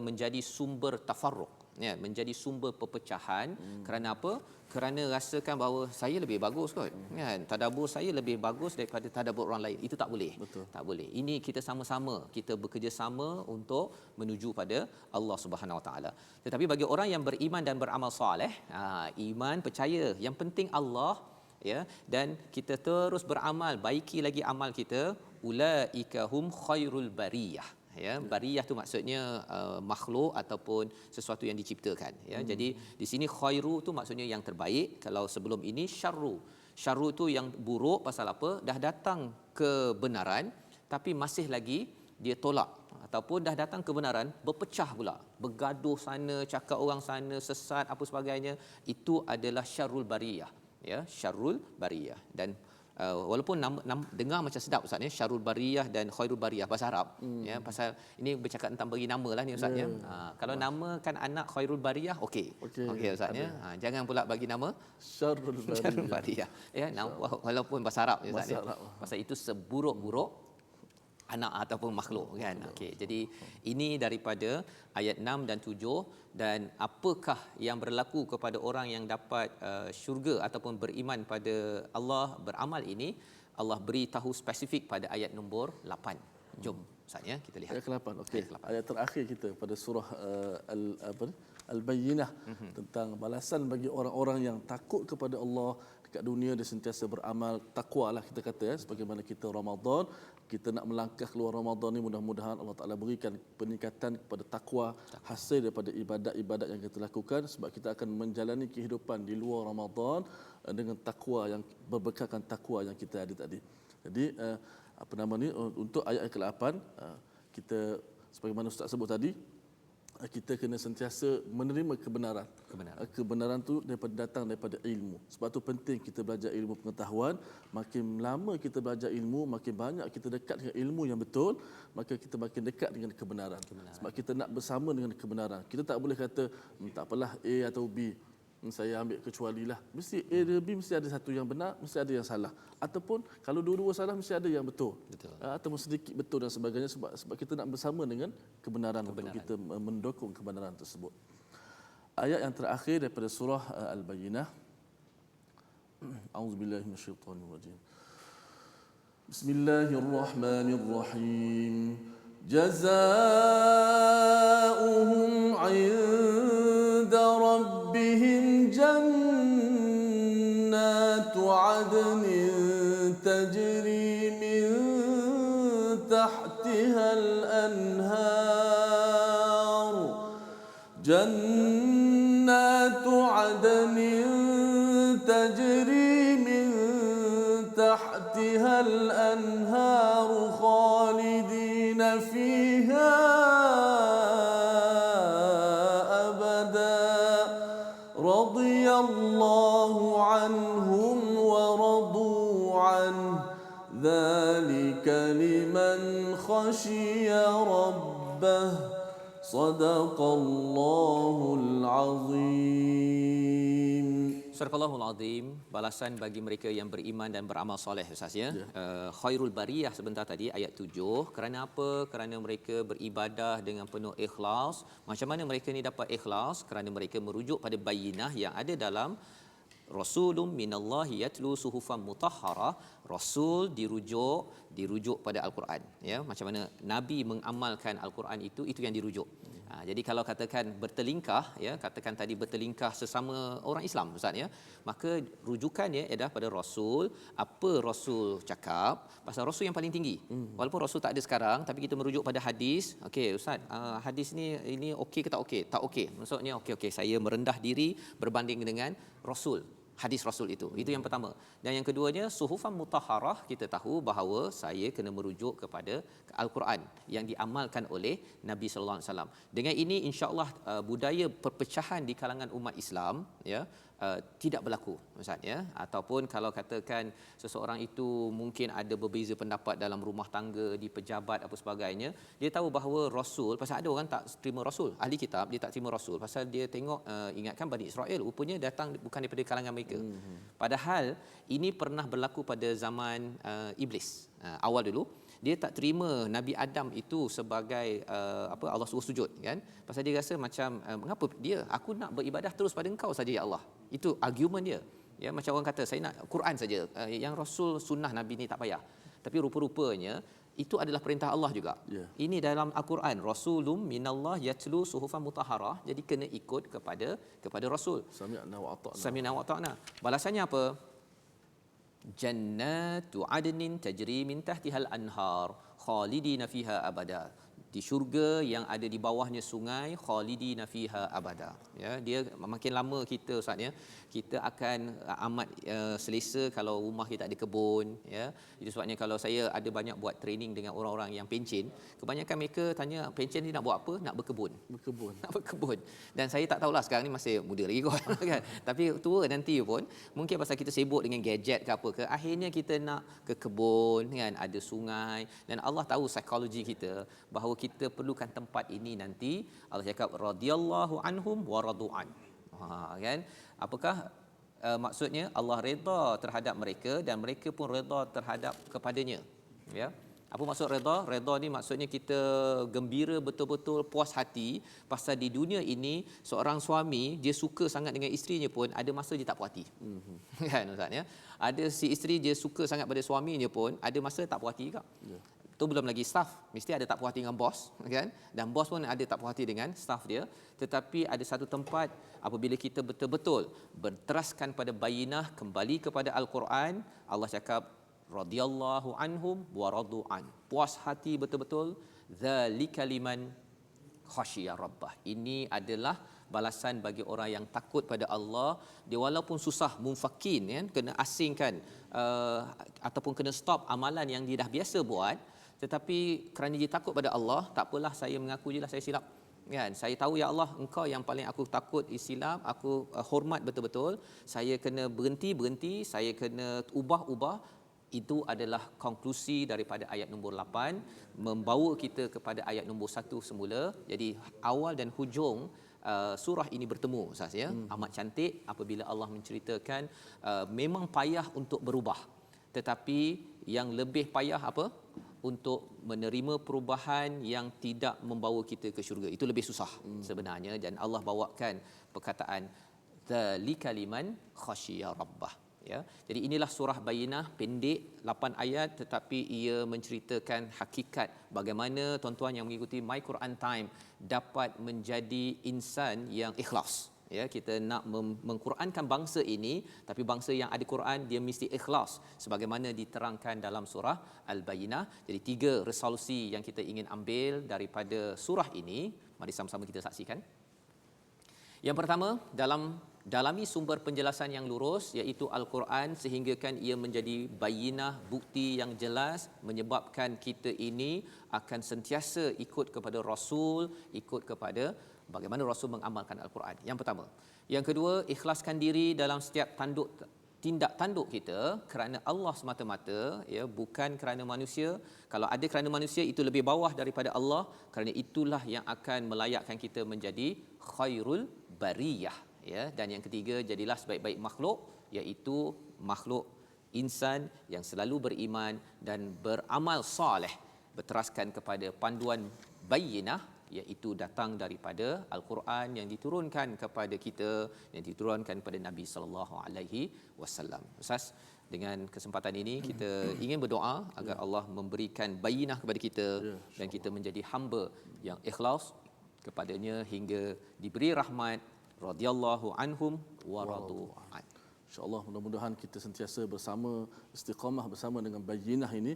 S1: menjadi sumber tafarruq, ya, menjadi sumber perpecahan. Kerana apa? Kerana rasakan bahawa saya lebih bagus kot, kan, tadabbur saya lebih bagus daripada tadabbur orang lain. Itu tak boleh.
S2: Betul.
S1: Tak boleh. Ini kita sama-sama, kita bekerjasama untuk menuju pada Allah Subhanahu Wa Taala. Tetapi bagi orang yang beriman dan beramal soleh, iman, percaya, yang penting Allah, ya, dan kita terus beramal, baiki lagi amal kita, ulaika hum khairul bariyah, ya. Bariyah tu maksudnya makhluk ataupun sesuatu yang diciptakan, ya. Jadi di sini khairu tu maksudnya yang terbaik. Kalau sebelum ini syarru tu yang buruk. Pasal apa? Dah datang kebenaran tapi masih lagi dia tolak, ataupun dah datang kebenaran berpecah pula, bergaduh sana, cakap orang sana, sesat apa sebagainya. Itu adalah syarrul bariyah, ya, syarrul bariyah. Dan walaupun nama dengar macam sedap, ustaz, ya, syarrul bariyah dan khairul bariyah bahasa Arab, ya, pasal ini bercakap tentang bagi nama lah ni, ustaz, ya. Kalau namakan anak khairul bariyah, okey ustaz, ya. Jangan pula bagi nama syarrul bariyah, ya, walaupun bahasa Arab, ya, ustaz, ya. Pasal itu seburuk-buruk anak ataupun makhluk, kan. Okey, jadi ini daripada ayat 6 dan 7. Dan apakah yang berlaku kepada orang yang dapat syurga ataupun beriman pada Allah, beramal ini? Allah beri tahu spesifik pada ayat nombor 8. Jom Ustaz ya, kita lihat.
S2: Ayat ke-8. Okey.
S1: Ayat ke-8.
S2: Ayat terakhir kita pada surah Al-Bayyinah tentang balasan bagi orang-orang yang takut kepada Allah dekat dunia, dia sentiasa beramal takwa lah kita kata ya, sebagaimana kita Ramadan, kita nak melangkah keluar Ramadan ni, mudah-mudahan Allah Taala berikan peningkatan kepada takwa hasil daripada ibadat-ibadat yang kita lakukan, sebab kita akan menjalani kehidupan di luar Ramadan dengan takwa yang berbekalkan takwa yang kita ada tadi. Jadi apa nama ni, untuk ayat ke-8 kita sebagaimana Ustaz sebut tadi, kita kena sentiasa menerima kebenaran. Kebenaran tu datang daripada ilmu. Sebab tu penting kita belajar ilmu pengetahuan. Makin lama kita belajar ilmu, makin banyak kita dekat dengan ilmu yang betul, maka kita makin dekat dengan kebenaran. Sebab kita nak bersama dengan kebenaran. Kita tak boleh kata tak apalah A atau B, saya ambil kecualilah. Mesti A dan B mesti ada satu yang benar, mesti ada yang salah. Ataupun kalau dua-dua salah mesti ada yang betul. Ataupun sedikit betul dan sebagainya, sebab kita nak bersama dengan kebenaran. Untuk kita mendukung kebenaran tersebut. Ayat yang terakhir daripada surah Al-Bayyinah. A'udzubillahi minasyaitonirrajim. Bismillahirrahmanirrahim. Jazaohum 'inda rabbihim jannatu 'adnin tajri min tahtiha al-anhar. جنات عدن تجري من تحتها الأنهار خالدين فيها أبدا رضي الله عنهم ورضوا عنه ذلك لمن خشي ربه Sadaqallahul Azim.
S1: Sadaqallahul Azim. Balasan bagi mereka yang beriman dan beramal soleh, Ustaz ya. Khairul bariyah sebentar tadi ayat 7. Kerana apa? Kerana mereka beribadah dengan penuh ikhlas. Macam mana mereka ni dapat ikhlas? Kerana mereka merujuk pada bayyinah yang ada dalam Rasulun minallahi yatlu suhufan mutahharah. Rasul dirujuk pada al-Quran ya, macam mana nabi mengamalkan al-Quran itu yang dirujuk. Jadi kalau katakan bertelingkah ya, katakan tadi bertelingkah sesama orang Islam Ustaz ya, maka rujukannya adalah pada Rasul. Apa Rasul cakap, pasal Rasul yang paling tinggi. Walaupun Rasul tak ada sekarang, tapi kita merujuk pada hadis. Okey Ustaz, hadis ni ini okey ke tak okey? Tak okey. Maksudnya okey saya merendah diri berbanding dengan Rasul. Hadis Rasul itu yang pertama. Dan yang keduanya, suhufan mutahharah, kita tahu bahawa saya kena merujuk kepada al-Quran yang diamalkan oleh Nabi sallallahu alaihi wasallam. Dengan ini insya-Allah budaya perpecahan di kalangan umat Islam ya tidak berlaku Ustaz ya. Ataupun kalau katakan seseorang itu mungkin ada berbeza pendapat dalam rumah tangga, di pejabat apa sebagainya, dia tahu bahawa Rasul, pasal ada orang tak terima Rasul, ahli kitab dia tak terima Rasul pasal dia tengok ingatkan Bani Israel rupanya datang bukan daripada kalangan mereka. Padahal ini pernah berlaku pada zaman Iblis. Awal dulu dia tak terima Nabi Adam itu sebagai Allah suruh sujud kan, pasal dia rasa macam mengapa aku nak beribadah terus pada engkau saja ya Allah. Itu argument dia ya, macam orang kata saya nak Quran saja, yang Rasul sunnah Nabi ni tak payah. Tapi rupa-rupanya itu adalah perintah Allah juga. Ini dalam Al-Quran, Rasulun minallah yatlu suhufan mutahharah, jadi kena ikut kepada Rasul. Sami'na wa ata'na. Balasannya apa? Jannatu adnin tajri min tahtihal anhar khalidina fiha abada. Di syurga yang ada di bawahnya sungai, khalidina fiha abada. Ya, dia makin lama kita Ustaz ya, kita akan amat selesa kalau rumah kita ada kebun ya. Itu sebabnya kalau saya ada banyak buat training dengan orang-orang yang pencen, kebanyakan mereka tanya pencen ni nak buat apa? Nak berkebun. Nak berkebun. Dan saya tak tahulah, sekarang ni masih muda lagi kot kan. Tapi tua nanti pun mungkin pasal kita sibuk dengan gadget ke apa ke, akhirnya kita nak ke kebun kan, ada sungai, dan Allah tahu psikologi kita bahawa kita perlukan tempat ini nanti. Allah cakap radhiyallahu anhum wa radu'an. Kan? Apakah maksudnya? Allah redha terhadap mereka dan mereka pun redha terhadap kepadanya. Ya. Apa maksud redha? Redha ni maksudnya kita gembira betul-betul, puas hati pasal di dunia ini seorang suami dia suka sangat dengan isterinya pun ada masa dia tak puas hati. Kan Ustaz ya? Ada si isteri dia suka sangat pada suaminya pun ada masa tak puas hati juga.
S2: Ya.
S1: Tu belum lagi staff, mesti ada tak puas hati dengan bos, kan? Dan bos pun ada tak puas hati dengan staff dia. Tetapi ada satu tempat apabila kita betul-betul berteraskan pada bayinah, kembali kepada Al-Quran, Allah cakap radhiyallahu anhum wa radu an. Puas hati betul-betul, zalika liman khasyiya rabbah. Ini adalah balasan bagi orang yang takut pada Allah. Dia walaupun susah munfakin, kan, kena asingkan ataupun kena stop amalan yang dia dah biasa buat, tetapi kerana dia takut pada Allah, tak apalah, saya mengaku je lah saya silap, kan. Saya tahu ya Allah, engkau yang paling aku takut silap, aku hormat betul-betul, saya kena berhenti, saya kena ubah. Itu adalah konklusi daripada ayat nombor 8, membawa kita kepada ayat nombor 1 semula. Jadi awal dan hujung surah ini bertemu, Ustaz ya. Amat cantik apabila Allah menceritakan memang payah untuk berubah, tetapi yang lebih payah apa? Untuk menerima perubahan yang tidak membawa kita ke syurga. Itu lebih susah sebenarnya, dan Allah bawakan perkataan dzalika liman khasyiya rabbah. Ya. Jadi inilah surah Bayyinah, pendek 8 ayat, tetapi ia menceritakan hakikat bagaimana tuan-tuan yang mengikuti My Quran Time dapat menjadi insan yang ikhlas. Ya, kita nak mengqurankan bangsa ini, tapi bangsa yang ada Quran dia mesti ikhlas sebagaimana diterangkan dalam surah Al-Bayyinah. Jadi 3 resolusi yang kita ingin ambil daripada surah ini, mari sama-sama kita saksikan. Yang pertama, dalami sumber penjelasan yang lurus iaitu Al-Quran sehinggakan ia menjadi bayinah, bukti yang jelas menyebabkan kita ini akan sentiasa ikut kepada Rasul, ikut kepada bagaimana Rasul mengamalkan Al-Quran. Yang pertama. Yang kedua, ikhlaskan diri dalam setiap tindak tanduk kita kerana Allah semata-mata, ya, bukan kerana manusia. Kalau ada kerana manusia itu lebih bawah daripada Allah, kerana itulah yang akan melayakkan kita menjadi khairul bariyah, ya. Dan yang ketiga, jadilah sebaik-baik makhluk, iaitu makhluk insan yang selalu beriman dan beramal soleh, berteraskan kepada panduan bayyinah, iaitu datang daripada Al-Quran yang diturunkan kepada kita, yang diturunkan kepada Nabi sallallahu alaihi wasallam. Ustaz, dengan kesempatan ini kita ingin berdoa agar Allah memberikan bayinah kepada kita, dan kita menjadi hamba yang ikhlas kepadanya hingga diberi rahmat radhiyallahu anhum wa radu an.
S2: InsyaAllah mudah-mudahan kita sentiasa bersama, istiqamah bersama dengan bayinah ini,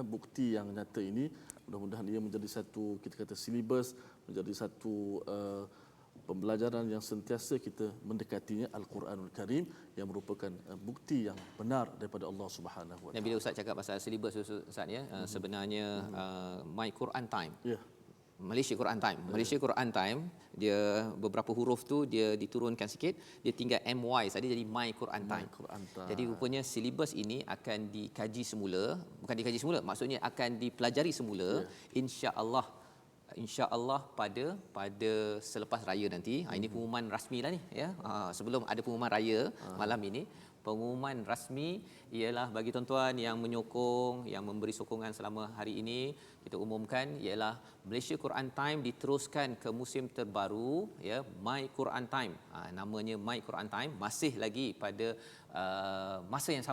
S2: bukti yang nyata ini. Mudah-mudahan ia menjadi satu, kita kata, silibus, menjadi satu pembelajaran yang sentiasa kita mendekatinya, Al-Quranul Karim, yang merupakan bukti yang benar daripada Allah Subhanahu Wa Taala.
S1: Dan bila Ustaz cakap pasal silibus, Ustaz ya, sebenarnya My Quran Time, Malaysia Quran Time. Malaysia Quran Time, dia beberapa huruf tu dia diturunkan sikit, dia tinggal MY saja jadi My Quran Time. Jadi rupanya silibus ini akan dikaji semula, bukan dikaji semula, maksudnya akan dipelajari semula, insya-Allah pada selepas raya nanti. Ini pengumuman rasmi lah ni, ya. Sebelum ada pengumuman raya malam ini, pengumuman rasmi ialah bagi tuan-tuan yang menyokong, yang memberi sokongan selama hari ini, kita umumkan ialah Malaysia Quran Time diteruskan ke musim terbaru, ya, My Quran Time. Namanya My Quran Time, masih lagi pada masa yang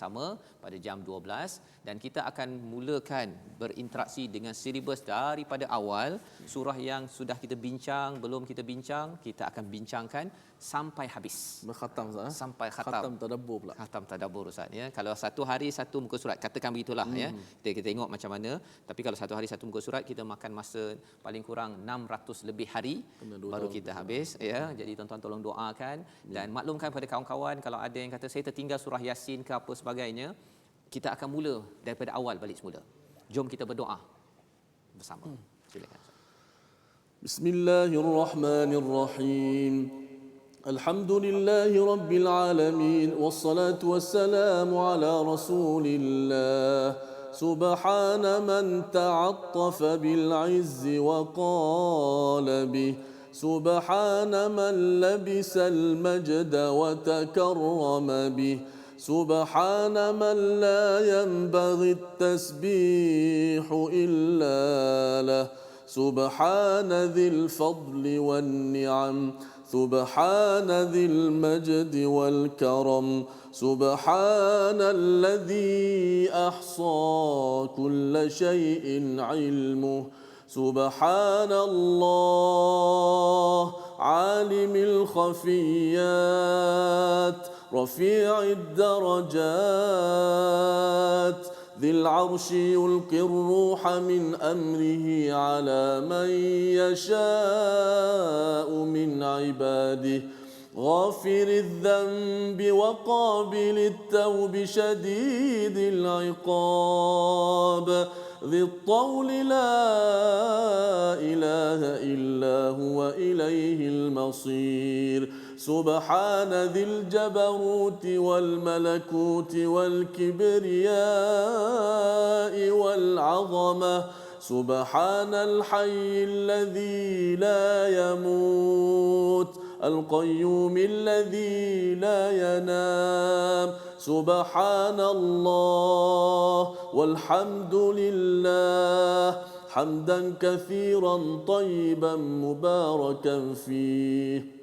S1: sama pada jam 12, dan kita akan mulakan berinteraksi dengan silibus daripada awal. Surah yang sudah kita bincang, belum kita bincang, kita akan bincangkan sampai habis.
S2: Berkhatam, Ustaz.
S1: Sampai khatam.
S2: Khatam tadabbur pula.
S1: Khatam tadabbur, Ustaz, ya. Kalau satu hari satu muka surat, katakan begitulah, ya. Kita tengok macam mana. Tapi kalau satu hari satu muka surat, kita makan masa paling kurang 600 lebih hari baru kita habis, ya. Jadi tuan-tuan tolong doakan, dan maklumkan pada kawan-kawan kalau ada yang kata saya tertinggal surah Yasin ke apa sebagainya, kita akan mula daripada awal balik semula. Jom kita berdoa bersama. Silakan.
S2: Bismillahirrahmanirrahim. Alhamdulillahi Rabbil Alamin. Wassalatu wassalamu ala Rasulillah. Subhana man ta'attafa bil'izzi wa qala bih. Subhana man labisa al-majda wa takarrama bih. سبحان من لا ينبغي التسبيح إلا له سبحان ذي الفضل والنعم سبحان ذي المجد والكرم سبحان الذي أحصى كل شيء علمه سبحان الله عالم الخفيات رفيع الدرجات ذي العرش يلقي الروح من أمره على من يشاء من عباده غافر الذنب وقابل التوب شديد العقاب ذي الطول لا إله إلا هو إليه المصير سبحان ذي الجبروت والملكوت والكبرياء والعظمة سبحان الحي الذي لا يموت القيوم الذي لا ينام سبحان الله والحمد لله حمدا كثيرا طيبا مباركا فيه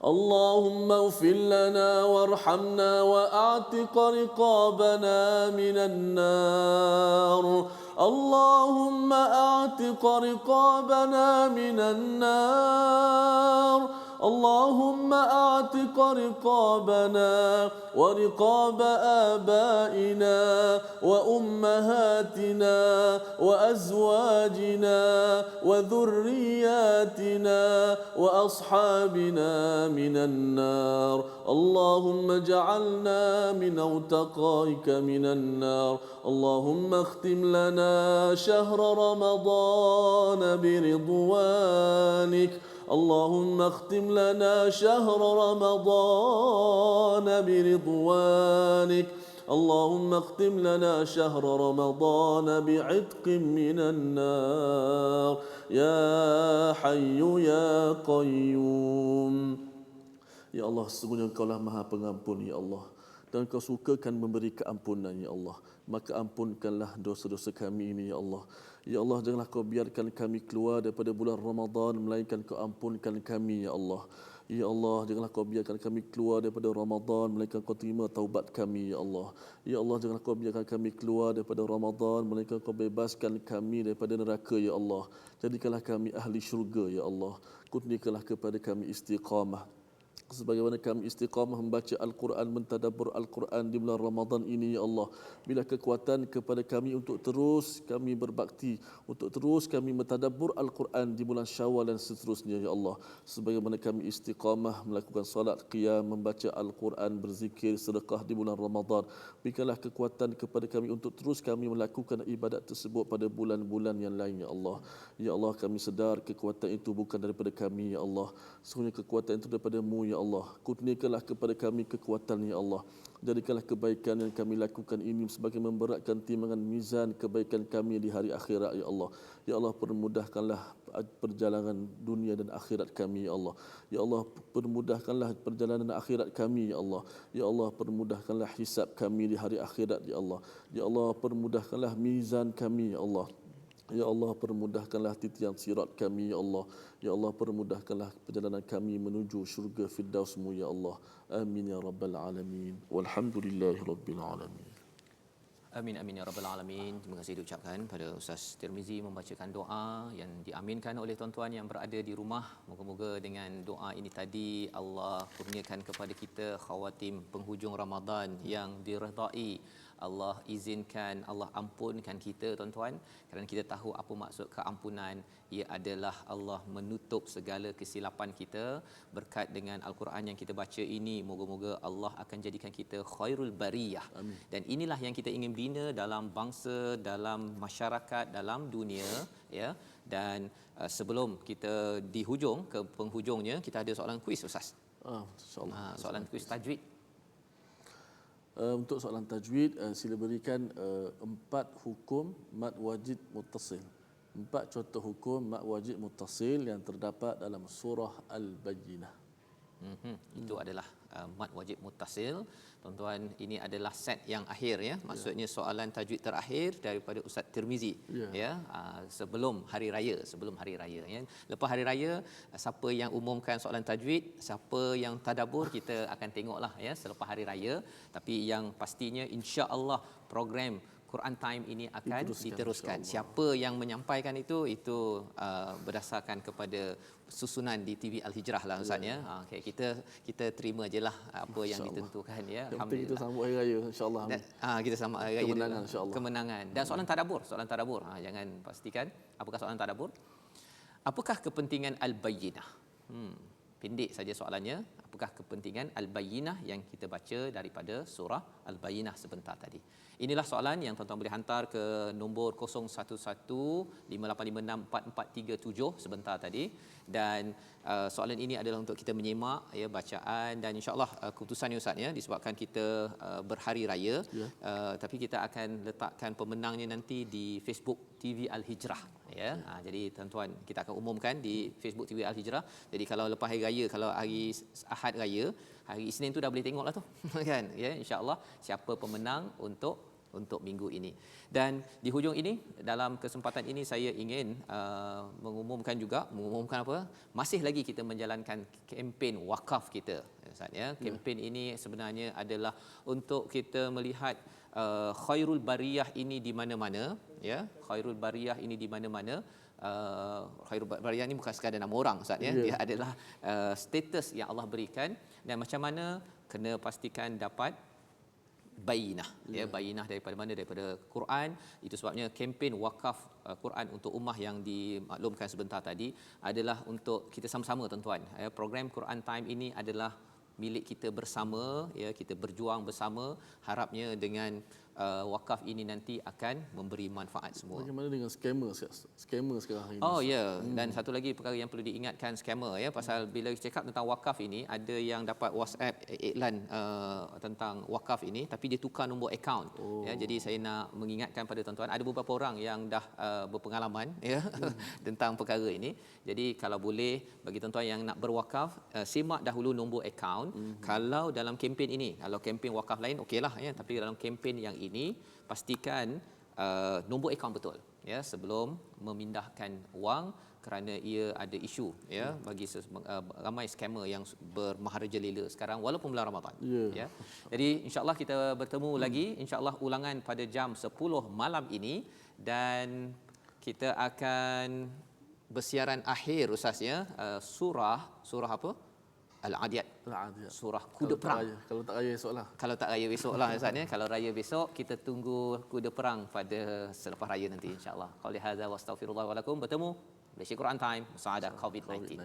S2: اللهم اغفر لنا وارحمنا واعتق رقابنا من النار اللهم اعتق رقابنا من النار اللهم اعتق رقابنا ورقاب آبائنا وأمهاتنا وأزواجنا وذرياتنا وأصحابنا من النار اللهم اجعلنا من أوتقائك من النار اللهم اختم لنا شهر رمضان برضوانك اللهم اختم لنا شهر رمضان برضوانك اللهم اختم لنا شهر رمضان بعتق من النار يا حي يا قيوم. Ya Allah, sesungguhnya Engkau-lah Maha Pengampun, Ya Allah. Dan Engkau sukakan memberi keampunan, Ya Allah. Maka ampunkanlah dosa-dosa kami ini, Ya Allah. Ya Allah, janganlah Kau biarkan kami keluar daripada bulan Ramadan melainkan Kau ampunkan kami, Ya Allah. Ya Allah, janganlah Kau biarkan kami keluar daripada Ramadan melainkan Kau terima taubat kami, Ya Allah. Ya Allah, janganlah Kau biarkan kami keluar daripada Ramadan melainkan Kau bebaskan kami daripada neraka, Ya Allah. Jadikanlah kami ahli syurga, Ya Allah. Kurniakanlah kepada kami istiqamah. Sebagaimana kami istiqamah membaca Al-Quran, mentadabbur Al-Quran di bulan Ramadan ini, Ya Allah. Bila kekuatan kepada kami untuk terus kami berbakti, untuk terus kami mentadabbur Al-Quran di bulan Syawal dan seterusnya, Ya Allah. Sebagaimana kami istiqamah melakukan salat qiyam, membaca Al-Quran, berzikir, sedekah di bulan Ramadan. Berikanlah kekuatan kepada kami untuk terus kami melakukan ibadat tersebut pada bulan-bulan yang lain, Ya Allah. Ya Allah, kami sedar kekuatan itu bukan daripada kami, Ya Allah. Sesungguhnya kekuatan itu daripada-Mu, Ya Allah. Kurniakanlah kepada kami kekuatan, Ya Allah. Jadikanlah kebaikan yang kami lakukan ini sebagai memberatkan timbangan mizan kebaikan kami di hari akhirat, Ya Allah. Ya Allah, permudahkanlah perjalanan dunia dan akhirat kami, Ya Allah. Ya Allah, permudahkanlah perjalanan akhirat kami, Ya Allah. Ya Allah, permudahkanlah hisab kami di hari akhirat, Ya Allah. Ya Allah, permudahkanlah mizan kami, Ya Allah. Ya Allah, permudahkanlah titian sirat kami, Ya Allah. Ya Allah, permudahkanlah perjalanan kami menuju syurga Firdaus-Mu, Ya Allah. Amin ya rabbal alamin. Walhamdulillahi rabbil alamin.
S1: Amin amin ya rabbal alamin. Terima kasih diucapkan pada Ustaz Tirmizi membacakan doa yang diaminkan oleh tuan-tuan yang berada di rumah. Moga-moga dengan doa ini tadi Allah kurniakan kepada kita khawatim penghujung Ramadan yang diredai. Allah izinkan, Allah ampunkan kita, tuan-tuan, kerana kita tahu apa maksud keampunan. Ia adalah Allah menutup segala kesilapan kita berkat dengan Al-Quran yang kita baca ini. Moga-moga Allah akan jadikan kita khairul bariyah. Amin. Dan inilah yang kita ingin bina dalam bangsa, dalam masyarakat, dalam dunia, ya. Dan sebelum kita di hujung ke penghujungnya, kita ada soalan kuis, Ustaz.
S2: InsyaAllah.
S1: Soalan kuis tajwid.
S2: Untuk soalan tajwid, sila berikan 4 hukum mad wajid muttasil. 4 contoh hukum mad wajid muttasil yang terdapat dalam surah Al-Bayyinah.
S1: Itu adalah mad wajib muttasil. Tuan-tuan, ini adalah set yang akhir ya. Maksudnya soalan tajwid terakhir daripada Ustaz Tirmizi ya, sebelum hari raya, ya. Lepas hari raya, siapa yang umumkan soalan tajwid, siapa yang tadabbur, kita akan tengoklah ya selepas hari raya. Tapi yang pastinya insya-Allah program Quran Time ini akan diteruskan. Siapa yang menyampaikan itu berdasarkan kepada susunan di TV Al-Hijrah lah Ustaz ya. Okay, kita terima jelah apa yang ditentukan ya.
S2: Alhamdulillah. Kita sambut hari raya insya-Allah.
S1: Kita sambut hari raya
S2: kemenangan insya-Allah.
S1: Kemenangan. Dan soalan tadabbur. Jangan pastikan apakah soalan tadabbur? Apakah kepentingan al-bayyinah? Pendek saja soalannya. Apakah kepentingan al-bayyinah yang kita baca daripada surah al-bayyinah sebentar tadi? Inilah soalan yang tuan-tuan boleh hantar ke nombor 0115856443 sebentar tadi. Dan soalan ini adalah untuk kita menyemak ya bacaan, dan insya-Allah keputusan Ustaz ya, disebabkan kita berhari raya, tapi kita akan letakkan pemenangnya nanti di Facebook TV Al-Hijrah ya. Jadi tuan-tuan, kita akan umumkan di Facebook TV Al-Hijrah. Jadi kalau lepas hari raya, kalau hari Ahad raya, hari Isnin tu dah boleh tengoklah tu kan ya, insya-Allah siapa pemenang untuk minggu ini. Dan di hujung ini, dalam kesempatan ini saya ingin mengumumkan apa? Masih lagi kita menjalankan kempen wakaf kita Ustaz ya. Kempen ini sebenarnya adalah untuk kita melihat khairul bariyah ini di mana-mana ya. Khairul bariyah ini di mana-mana. Khairul bariyah ini bukan sekadar nama orang Ustaz ya. Dia adalah status yang Allah berikan, dan macam mana kena pastikan dapat bayinah ya. Bayinah daripada mana? Daripada Quran. Itu sebabnya kempen wakaf Quran untuk ummah yang dimaklumkan sebentar tadi adalah untuk kita sama-sama tuan-tuan ya. Program Quran Time ini adalah milik kita bersama ya, kita berjuang bersama. Harapnya dengan wakaf ini nanti akan memberi manfaat semua.
S2: Bagaimana dengan scammer sekarang ini?
S1: Oh ya, dan satu lagi perkara yang perlu diingatkan scammer ya, pasal bila cakap tentang wakaf ini, ada yang dapat WhatsApp iklan tentang wakaf ini tapi dia tukar nombor akaun ya. Jadi saya nak mengingatkan pada tuan-tuan, ada beberapa orang yang dah berpengalaman ya tentang perkara ini. Jadi kalau boleh, bagi tuan-tuan yang nak berwakaf, semak dahulu nombor akaun. Kalau dalam kempen ini, kalau kempen wakaf lain okeylah ya, tapi dalam kempen yang ini pastikan nombor akaun betul ya sebelum memindahkan wang, kerana ia ada isu ya bagi ramai scammer yang bermaharajalela sekarang walaupun bulan Ramadan ya. Jadi insya-Allah kita bertemu lagi, insya-Allah ulangan pada jam 10 malam ini, dan kita akan bersiaran akhir Ustaz ya, surah apa? Al-Adiyat. Surah kuda perang.
S2: Kalau tak raya esok lah.
S1: Kalau tak raya besok lah Ustaz ya. Kalau raya besok, kita tunggu kuda perang pada selepas raya nanti insya-Allah. Qauli hadza wa astaghfirullah wa lakum. Bertemu Malaysia Quran Time, Musaadah COVID-19.